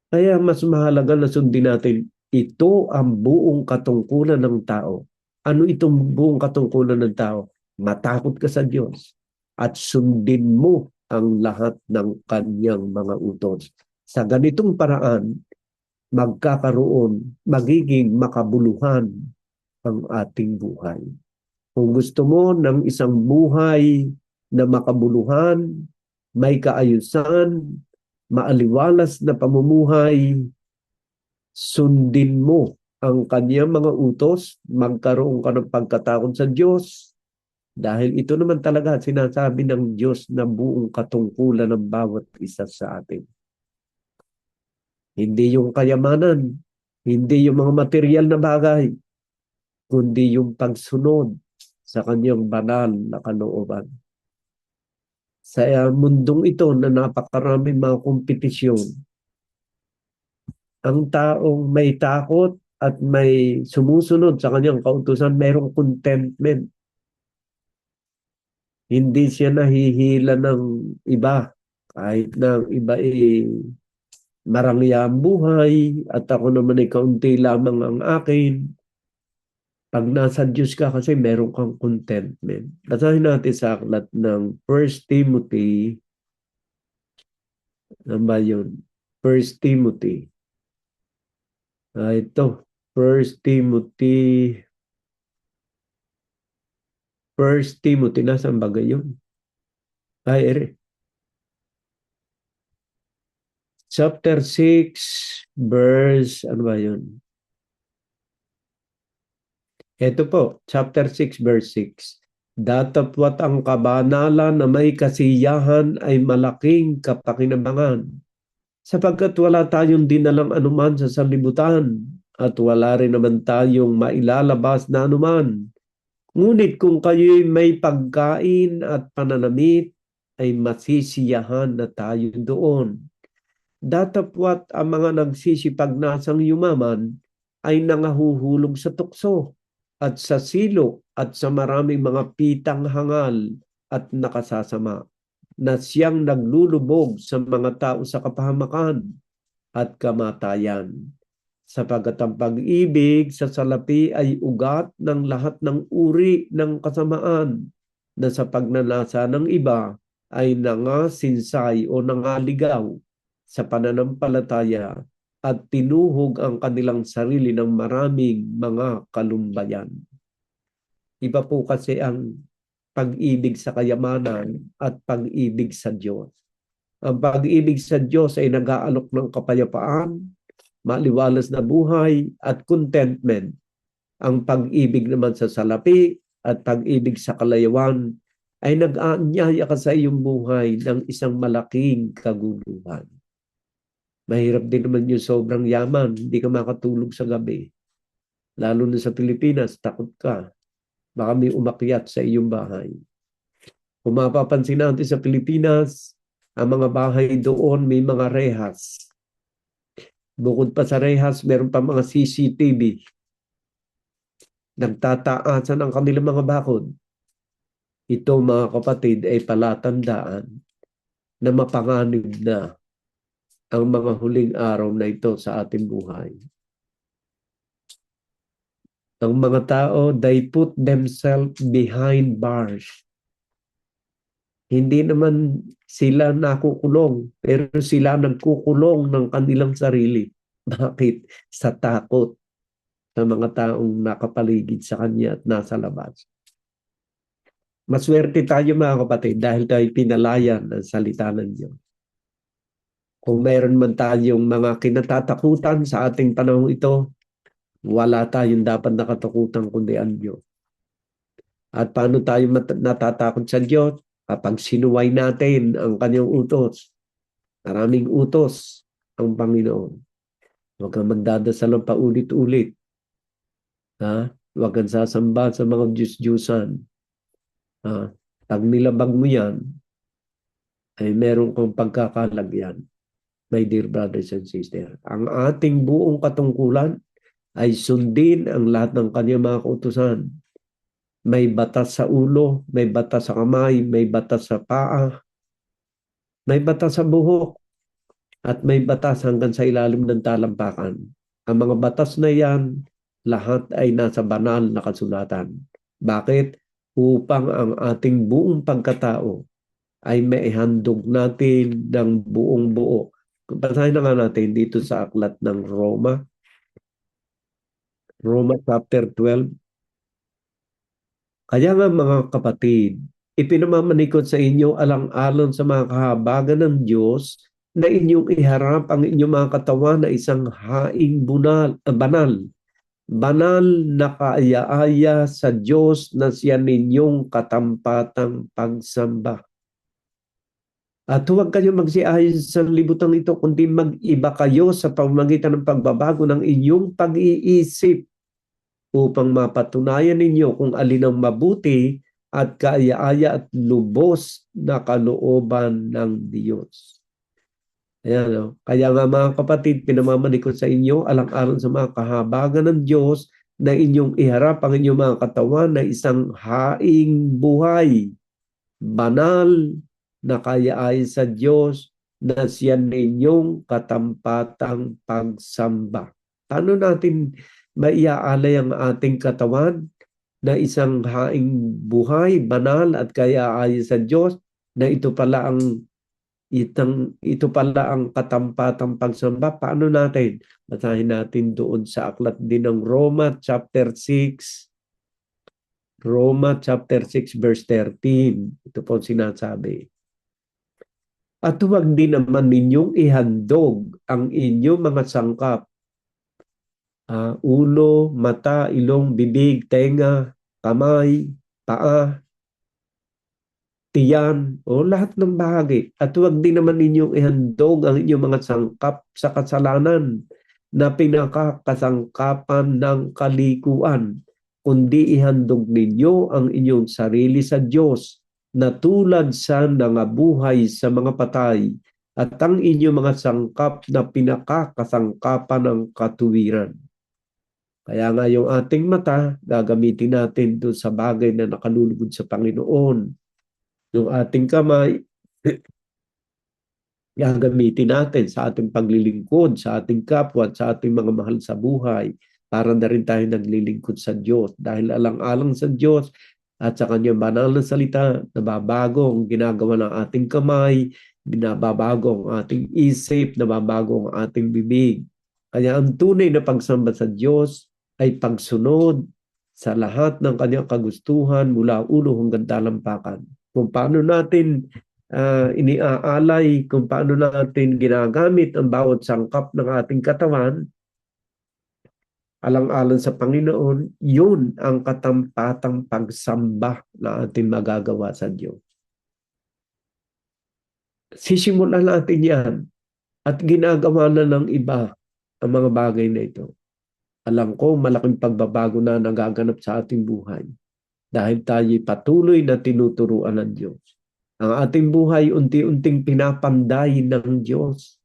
Kaya mas mahalaga na sundin natin, ito ang buong katungkulan ng tao. Ano itong buong katungkulan ng tao? Matakot ka sa Diyos at sundin mo ang lahat ng kanyang mga utos. Sa ganitong paraan, magiging makabuluhan ang ating buhay. Kung gusto mo ng isang buhay na makabuluhan, may kaayusan, maaliwalas na pamumuhay, sundin mo ang kanyang mga utos, magkaroon ka ng pagkatakot sa Diyos, dahil ito naman talaga sinasabi ng Diyos na buong katungkulan ng bawat isa sa atin. Hindi yung kayamanan, hindi yung mga material na bagay, kundi yung pagsunod sa kanyang banal na kalooban. Sa mundong ito na napakaraming mga kompetisyon, ang taong may takot at may sumusunod sa kanyang kautusan, mayroong contentment. Hindi siya nahihila ng iba. Kahit na iba ay marangya ang buhay at ako naman ay kaunti lamang ang akin. Pag nasa Diyos ka kasi meron kang contentment. Basahin natin sa aklat ng 1 Timothy. Ano ba yun? 1 Timothy. Ito. 1 Timothy. 1 Timothy. Nasaan ba yun? Chapter 6, verse, ano ba yun? Ito po, chapter 6, verse 6. Datapwat ang kabanalan na may kasiyahan ay malaking kapakinabangan, sapagkat wala tayong dinalang anuman sa sanlibutan at wala rin naman tayong mailalabas na anuman. Ngunit kung kayo'y may pagkain at pananamit, ay masisiyahan na tayo doon. Datapwat ang mga nagsisipagnasang yumaman ay nangahuhulog sa tukso at sa silok at sa maraming mga pitang hangal at nakasasama, na siyang naglulubog sa mga tao sa kapahamakan at kamatayan. Sapagkat ang pag-ibig sa salapi ay ugat ng lahat ng uri ng kasamaan, na sa pagnanasa ng iba ay nangasinsay o nangaligaw sa pananampalataya at tinuhog ang kanilang sarili ng maraming mga kalumbayan. Iba po kasi ang pag-ibig sa kayamanan at pag-ibig sa Diyos. Ang pag-ibig sa Diyos ay nag-aalok ng kapayapaan, maliwalas na buhay at contentment. Ang pag-ibig naman sa salapi at pag-ibig sa kalayawan ay nag-aanyaya ka sa iyong buhay ng isang malaking kaguluhan. Mahirap din naman yung sobrang yaman, hindi ka makatulog sa gabi. Lalo na sa Pilipinas, takot ka. Baka may umakyat sa iyong bahay. Kung mapapansin natin sa Pilipinas, ang mga bahay doon may mga rehas. Bukod pa sa rehas, meron pa mga CCTV. Nagtataasan ang kanilang mga bakod. Ito mga kapatid ay palatandaan na mapanganib na ang mga huling araw na ito sa ating buhay. Ang mga tao, they put themselves behind bars. Hindi naman Sila nakukulong, pero sila nagkukulong ng kanilang sarili. Bakit? Sa takot sa mga taong nakapaligid sa kanya at nasa labas. Maswerte tayo mga kapatid dahil tayo pinalayan ng salita ng Diyos. Kung mayroon man tayong mga kinatatakutan sa ating panahon ito, wala tayong dapat nakatakutan kundi ang Diyos. At paano tayo natatakot sa Diyos? Kapag sinuway natin ang kanyang utos. Maraming utos ang Panginoon. Huwag kang magdadasal ng paulit-ulit. Huwag kang sasamba sa mga Diyos-Diyusan. Pag nilabag mo yan, ay meron kang pagkakalagyan. My dear brothers and sisters, ang ating buong katungkulan ay sundin ang lahat ng kanyang mga kautusan. May batas sa ulo, may batas sa kamay, may batas sa paa, may batas sa buhok, at may batas hanggang sa ilalim ng talampakan. Ang mga batas na yan, lahat ay nasa banal na kasulatan. Bakit? Upang ang ating buong pagkatao ay maihandog natin ng buong buo. Basahin na nga natin dito sa aklat ng Roma. Roma chapter 12. Kaya nga mga kapatid, ipinamamanikot sa inyo alang-alang sa mga kahabagan ng Diyos na inyong iharap ang inyong mga katawan na isang haing banal na kaaya-aya sa Diyos na siya ninyong katampatang pagsamba. At huwag kayo magsiayon sa libutan ito, kundi mag-iba kayo sa pamamagitan ng pagbabago ng inyong pag-iisip upang mapatunayan ninyo kung alin ang mabuti at kaaya-aya at lubos na kalooban ng Diyos. Ayan, Kaya nga mga kapatid, pinamamanikot sa inyo alang-alang sa mga kahabagan ng Diyos na inyong iharap ang inyong mga katawan na isang haing buhay, banal, na kaaya-aya sa Diyos na siya ninyong katampatang pagsamba. Paano natin maiaalay ang ating katawan na isang haing buhay, banal at kaaya-aya sa Diyos na ito pala ang katampatang pagsamba? Paano natin? Basahin natin doon sa aklat din ng Roma chapter 6. Roma chapter 6 verse 13. Ito po sinasabi. At huwag din naman ninyong ihandog ang inyong mga sangkap. Ulo, mata, ilong, bibig, tenga, kamay, paa, tiyan, o lahat ng bahagi. At huwag din naman ninyong ihandog ang inyong mga sangkap sa kasalanan na pinakakasangkapan ng kalikuan, kundi ihandog ninyo ang inyong sarili sa Diyos na tulad sa nangabuhay sa mga patay at ang inyong mga sangkap na pinakakasangkapan ng katuwiran. Kaya nga yung ating mata, gagamitin natin doon sa bagay na nakalulugod sa Panginoon. Yung ating kamay, gagamitin natin sa ating paglilingkod, sa ating kapwa, sa ating mga mahal sa buhay, para na rin tayo naglilingkod sa Diyos. Dahil alang-alang sa Diyos at sa kanyang banal na salita, nababago ang ginagawa ng ating kamay, nababago ang ating isip, nababago ang ating bibig. Kaya ang tunay na pagsamba sa Diyos ay pagsunod sa lahat ng kanyang kagustuhan mula ulo hanggang talampakan. Kung paano natin iniaalay, kung paano natin ginagamit ang bawat sangkap ng ating katawan, alang-alang sa Panginoon, yun ang katampatang pagsamba na ating magagawa sa Diyos. Sisimulan natin yan at ginagawa na ng iba ang mga bagay na ito. Alam ko, malaking pagbabago na nagaganap sa ating buhay dahil tayo patuloy na tinuturuan ng Diyos. Ang ating buhay unti-unting pinapanday ng Diyos.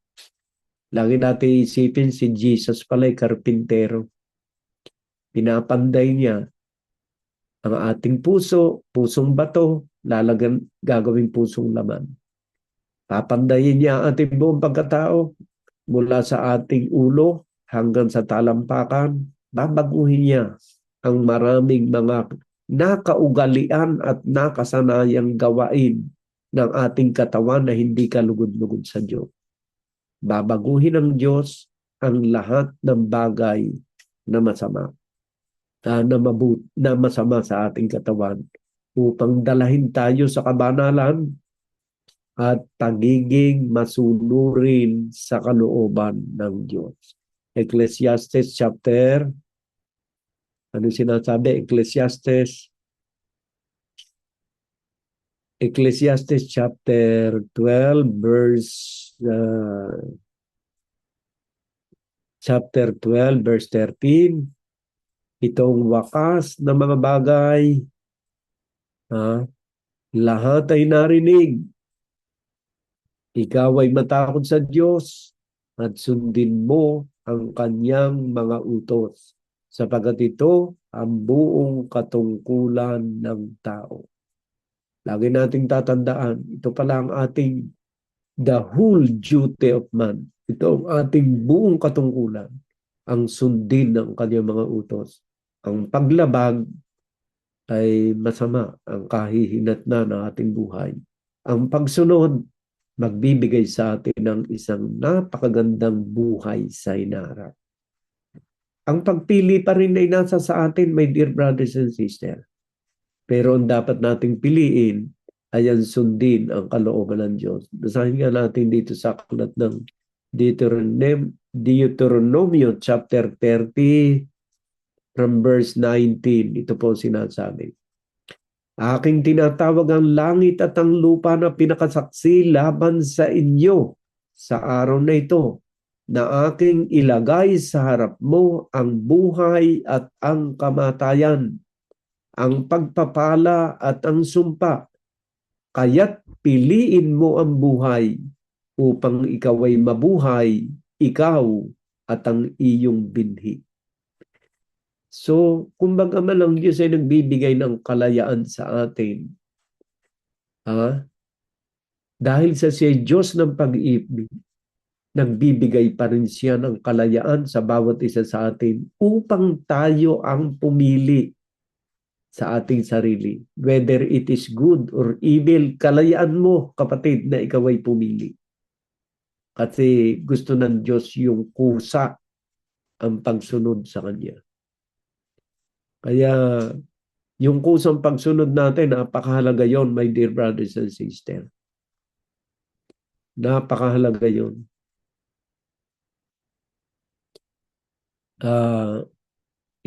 Lagi natin isipin si Jesus pala'y karpintero. Pinapanday niya ang ating puso, pusong bato, gagawing pusong laman. Papandayin niya ang ating buong pagkatao mula sa ating ulo hanggang sa talampakan. Babaguhin niya ang maraming mga nakaugalian at nakasanayang gawain ng ating katawan na hindi kalugod-lugod sa Diyos. Babaguhin ng Diyos ang lahat ng bagay na masama, na masama sa ating katawan upang dalahin tayo sa kabanalan at pagiging masunurin sa kalooban ng Diyos. Ecclesiastes chapter, ano sinasabi? Ecclesiastes chapter 12 verse 13. Itong wakas na mga bagay, lahat ay narinig. Ikaw ay matakot sa Diyos at sundin mo ang kanyang mga utos, sapagkat ito ang buong katungkulan ng tao. Lagi nating tatandaan, ito pala ang ating the whole duty of man. Ito ang ating buong katungkulan, ang sundin ng kanyang mga utos. Ang paglabag ay masama, ang kahihinatnan ng ating buhay. Ang pagsunod, magbibigay sa atin ng isang napakagandang buhay sa hinaharap. Ang pagpili pa rin ay nasa sa atin, my dear brothers and sisters. Pero ang dapat nating piliin ay ang sundin ang kalooban ng Diyos. Basahin nga natin dito sa aklat ng Deuteronomio chapter 30 from verse 19. Ito po sinasabi. Aking tinatawag ang langit at ang lupa na pinakasaksi laban sa inyo sa araw na ito, na aking ilagay sa harap mo ang buhay at ang kamatayan, ang pagpapala at ang sumpa. Kaya't piliin mo ang buhay upang ikaw ay mabuhay, ikaw at ang iyong binhi. So, kumbaga man ang Diyos ay nagbibigay ng kalayaan sa atin. Dahil sa siya Diyos ng pag-ibig, nagbibigay pa rin siya ng kalayaan sa bawat isa sa atin upang tayo ang pumili sa ating sarili. Whether it is good or evil, kalayaan mo, kapatid, na ikaw ay pumili. Kasi gusto ng Diyos yung kusa ang pagsunod sa Kanya. Kaya yung kusang pagsunod natin, napakahalaga yon, my dear brothers and sisters. Napakahalaga yon.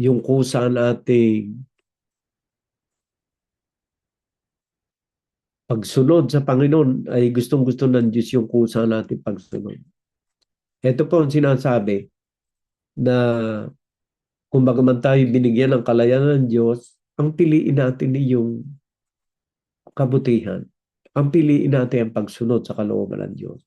Yung kusa nating pagsunod sa Panginoon ay gustong-gusto ng Diyos yung kusa natin pagsunod. Ito po ang sinasabi na kung bagaman tayo binigyan ng kalayaan ng Diyos, ang piliin natin yung kabutihan. Ang piliin natin ang pagsunod sa kalooban ng Diyos.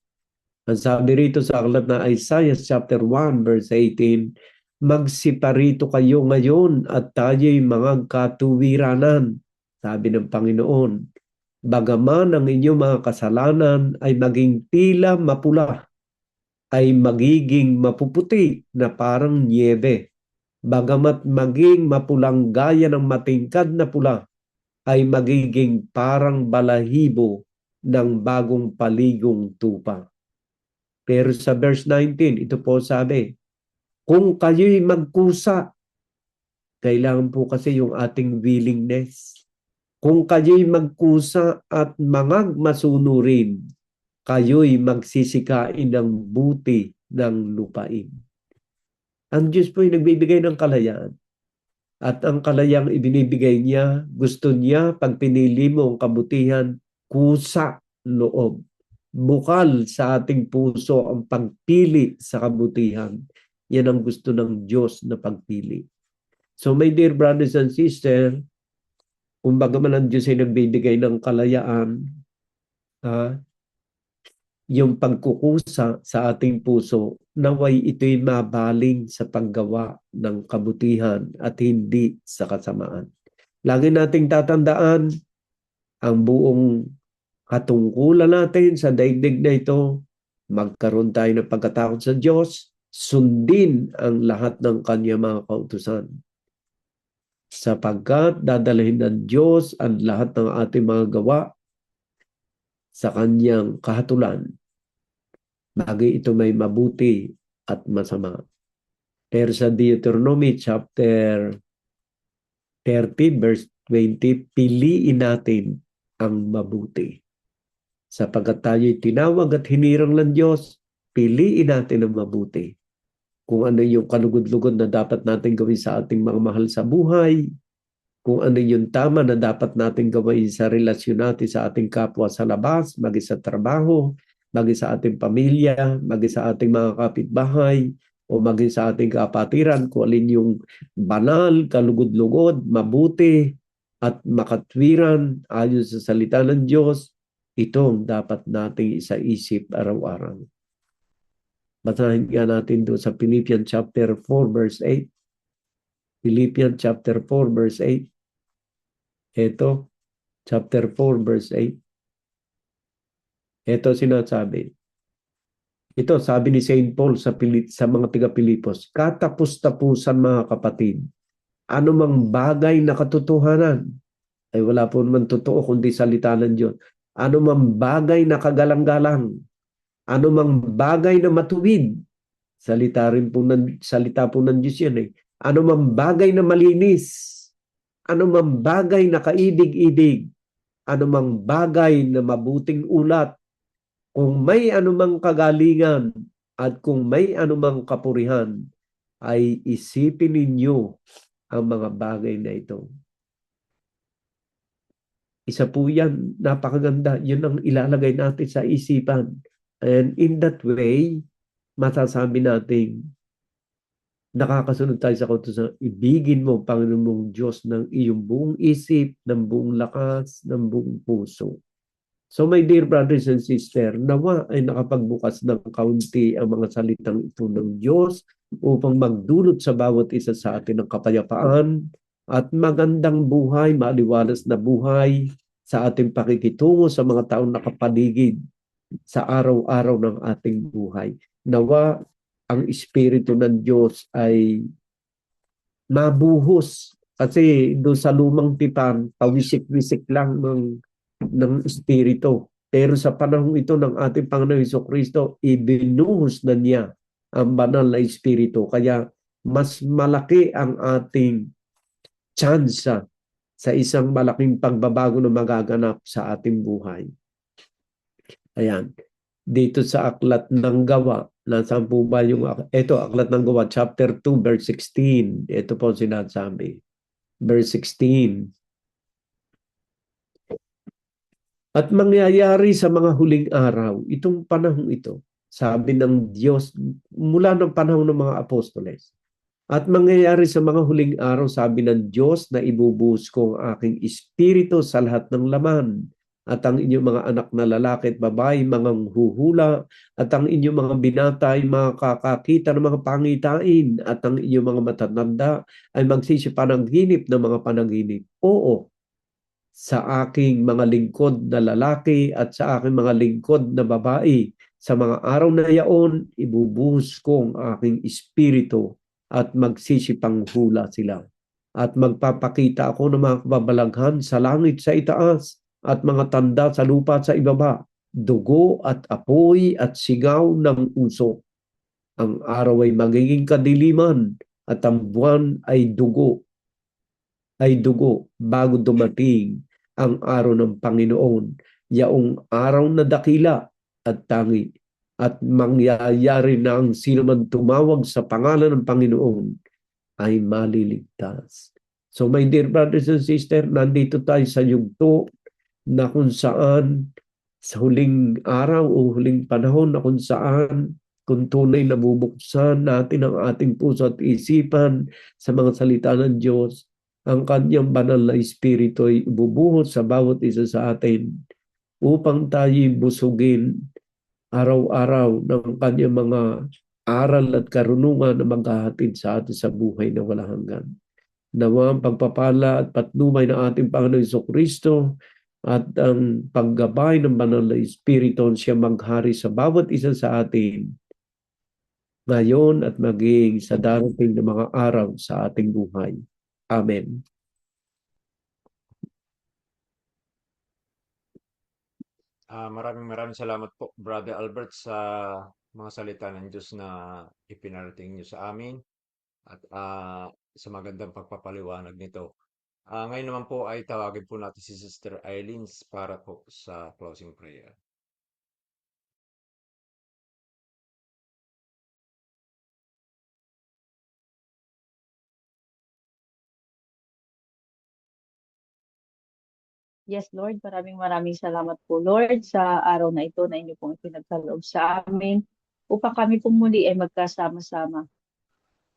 Ang sabi rito sa aklat na Isaiah chapter 1 verse 18, magsiparito kayo ngayon at tayo'y mga katuwiranan, sabi ng Panginoon. Bagaman ang inyong mga kasalanan ay maging tila mapula, ay magiging mapuputi na parang niebe. Bagamat maging mapulang gaya ng matingkad na pula, ay magiging parang balahibo ng bagong paligong tupa. Pero sa verse 19, ito po sabi, kung kayo'y magkusa, kailangan po kasi yung ating willingness. Kung kayo'y magkusa at masunurin, kayo'y magsisikain ng buti ng lupain. Ang Diyos po ay nagbibigay ng kalayaan. At ang kalayang ibinibigay niya, gusto niya pag pinili mo ang kabutihan, kusa loob. Bukal sa ating puso ang pagpili sa kabutihan. Yan ang gusto ng Diyos na pagpili. So my dear brothers and sisters, kung bagaman ang Diyos ay nagbibigay ng kalayaan, yung pagkukusa sa ating puso, naway ito'y mabaling sa paggawa ng kabutihan at hindi sa kasamaan. Lagi nating tatandaan ang buong katungkulan natin sa daigdig na ito, magkaroon tayo ng pagkatakot sa Diyos, sundin ang lahat ng Kanyang mga kautusan. Sapagkat dadalhin ng Diyos ang lahat ng ating mga gawa sa kanyang kahatulan, bagay ito may mabuti at masama. Pero sa Deuteronomy chapter 30 verse 20, piliin natin ang mabuti. Sapagkat tayo'y tinawag at hinirang ng Diyos, piliin natin ang mabuti. Kung ano yung kalugod-lugod na dapat natin gawin sa ating mga mahal sa buhay, kung ano yung tama na dapat natin gawin sa relasyon natin sa ating kapwa sa labas, magi sa trabaho, magi sa ating pamilya, magi sa ating mga kapitbahay, o magi sa ating kapatiran, kung alin yung banal, kalugod-lugod, mabuti, at makatwiran ayon sa salita ng Diyos, itong dapat nating isaisip araw-araw. Basahin nga natin doon sa Philippians chapter 4 verse 8. Philippians chapter 4 verse 8. Ito, chapter 4 verse 8. Ito sinasabi. Ito, sabi ni St. Paul sa mga taga-Pilipos, katapus-tapusan mga kapatid, anumang bagay na katotohanan, ay wala po naman totoo kundi salita ng Diyos. Anumang bagay na kagalang-galang, anumang bagay na matuwid, salita po ng Diyos yan eh. Anumang bagay na malinis, anumang bagay na kaibig-ibig, anumang bagay na mabuting ulat, kung may anumang kagalingan at kung may anumang kapurihan, ay isipin ninyo ang mga bagay na ito. Isa po yan, napakaganda. Yun ang ilalagay natin sa isipan. And in that way, masasabi natin, nakakasunod tayo sa kautusan, ibigin mo, Panginoon mong Diyos, ng iyong buong isip, ng buong lakas, ng buong puso. So my dear brothers and sisters, nawa ay nakapagbukas ng kaunti ang mga salitang ito ng Diyos upang magdulot sa bawat isa sa atin ng kapayapaan at magandang buhay, maaliwalas na buhay sa ating pakikitungo sa mga taong nakapaligid sa araw-araw ng ating buhay. Nawa ang Espiritu ng Diyos ay mabuhos. Kasi doon sa lumang tipan, pawisik-wisik lang ng Espiritu. Pero sa panahon ito ng ating Panginoon Jesucristo, ibinuhos na niya ang banal na Espiritu. Kaya mas malaki ang ating tsansa sa isang malaking pagbabago na magaganap sa ating buhay. Ayan. Dito sa Aklat ng Gawa, nasaan po ba yung, ito, Aklat ng Gawa, chapter 2, verse 16. Ito po sinasabi. Verse 16. At mangyayari sa mga huling araw, itong panahon ito, sabi ng Diyos, mula ng panahon ng mga apostoles, at mangyayari sa mga huling araw, sabi ng Diyos, na ibubuhos ko ang aking espiritu sa lahat ng laman, at ang inyong mga anak na lalaki at babae, mga huhula, at ang inyong mga binata ay makakakita ng mga pangitain, at ang inyong mga matatanda ay magsisipanaginip ng mga panaginip. Oo, sa aking mga lingkod na lalaki at sa aking mga lingkod na babae, sa mga araw na yaon, ibubuhos ko ang aking espiritu at magsisipanghula sila. At magpapakita ako ng mga kababalaghan sa langit sa itaas at mga tanda sa lupa sa ibaba, dugo at apoy at sigaw ng usok. Ang araw ay magiging kadiliman at ang buwan ay dugo bago dumating ang araw ng Panginoon, yaong araw na dakila at tangi, at mangyayari na ang sino man tumawag sa pangalan ng Panginoon ay maliligtas. So my dear brothers and sisters, nandito tayo sa yugto na kung saan sa huling araw o huling panahon na kung saan kung tunay na bubuksan natin ang ating puso at isipan sa mga salita ng Diyos, ang kanyang banal na espiritu ay ibubuhos sa bawat isa sa atin upang tayo busugin araw-araw ng kanyang mga aral at karunungan na maghahatid sa atin sa buhay na walang hanggan. Nawa ang pagpapala at patnubay ng ating Panginoon Jesucristo at ang paggabay ng banal na espiritu siya maghari sa bawat isa sa atin ngayon at maging sa darating na mga araw sa ating buhay. Amen. Maraming maraming salamat po, Brother Albert, sa mga salita ng Diyos na ipinarating niyo sa amin at sa magandang pagpapaliwanag nito. Ngayon naman po ay tawagin po natin si Sister Eileen para po sa closing prayer. Yes, Lord, maraming salamat po, Lord, sa araw na ito na inyo pong ipinagkaloob sa amin upang kami po muli ay magkasama-sama.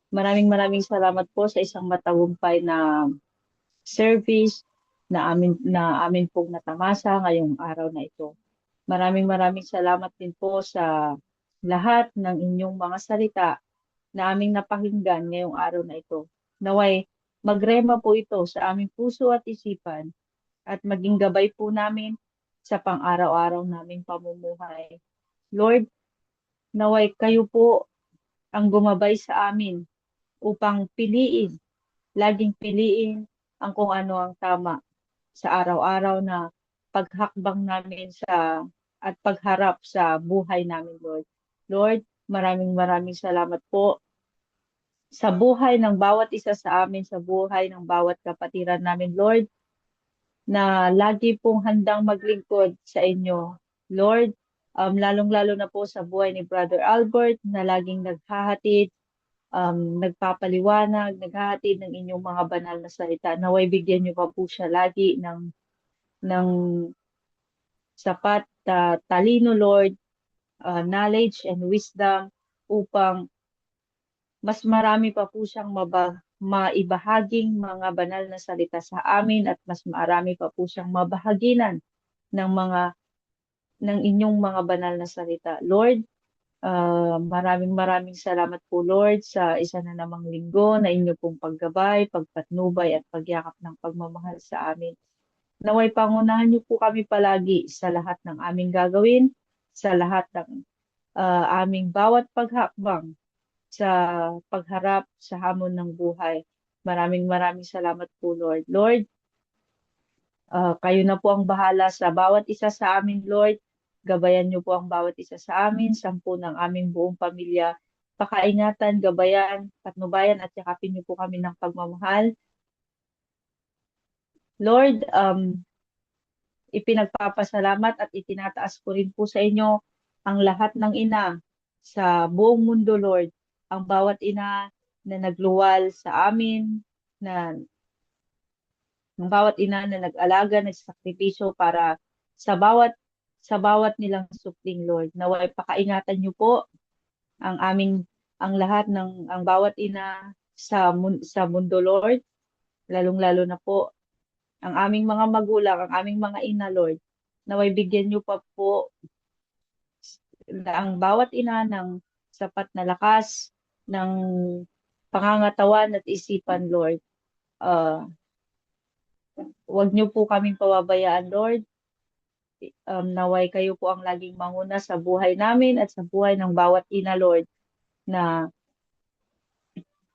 Maraming salamat po sa isang matagumpay na service na amin pong natamasa ngayong araw na ito. Maraming salamat din po sa lahat ng inyong mga salita na aming napakinggan ngayong araw na ito. Naway magrema po ito sa aming puso at isipan at maging gabay po namin sa pang-araw-araw naming pamumuhay. Lord, naway kayo po ang gumabay sa amin upang laging piliin ang kung ano ang tama sa araw-araw na paghakbang namin at pagharap sa buhay namin, Lord. Lord, maraming salamat po sa buhay ng bawat isa sa amin, sa buhay ng bawat kapatiran namin, Lord, na lagi pong handang maglingkod sa inyo. Lord, lalong-lalo na po sa buhay ni Brother Albert na laging naghahatid, nagpapaliwanag, naghahatid ng inyong mga banal na salita. Naway bigyan niyo pa po siya lagi ng sapat talino, Lord, knowledge and wisdom upang mas marami pa po siyang maibahaging mga banal na salita sa amin at mas marami pa po siyang mabahaginan ng inyong mga banal na salita. Lord, maraming salamat po, Lord, sa isa na namang linggo na inyo pong paggabay, pagpatnubay at pagyakap ng pagmamahal sa amin. Naway pangunahan niyo po kami palagi sa lahat ng aming gagawin, sa lahat ng aming bawat paghakbang sa pagharap sa hamon ng buhay. Maraming salamat po, Lord. Lord, kayo na po ang bahala sa bawat isa sa amin, Lord. Gabayan niyo po ang bawat isa sa amin, 10 ng aming buong pamilya. Pakaingatan, gabayan, patnubayan at yakapin niyo po kami ng pagmamahal. Lord, ipinagpapasalamat at itinataas ko rin po sa inyo ang lahat ng ina sa buong mundo, Lord. Ang bawat ina na nagluwal sa amin, ang bawat ina na nag-alaga, nagsakripisyo para sa bawat nilang supling, Lord. Naway pakaingatan niyo po ang lahat ang bawat ina sa mundo, Lord. Lalong-lalo na po ang aming mga magulang, ang aming mga ina, Lord. Naway bigyan niyo pa po ang bawat ina ng sapat na lakas, ng pangangatawan at isipan, Lord. Huwag niyo po kaming pababayaan, Lord. Naway kayo po ang laging manguna sa buhay namin at sa buhay ng bawat ina, Lord, na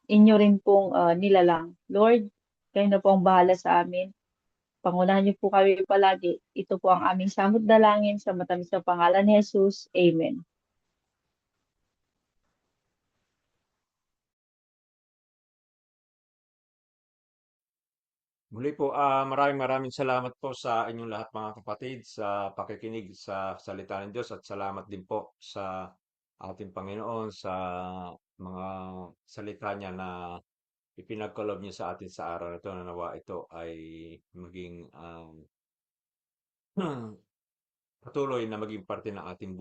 inyo rin pong nilalang. Lord, kayo na po ang bahala sa amin. Pangunahan niyo po kami palagi. Ito po ang aming samot dalangin sa matamis na pangalan ni Jesus. Amen. Muli po, maraming salamat po sa inyong lahat mga kapatid sa pakikinig sa salita ng Diyos at salamat din po sa ating Panginoon sa mga salita niya na ipinagkaloob niya sa atin sa araw na ito na nawa ito ay maging patuloy na maging parte ng ating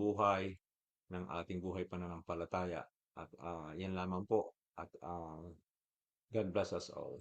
buhay pananampalataya at yan lamang po at God bless us all.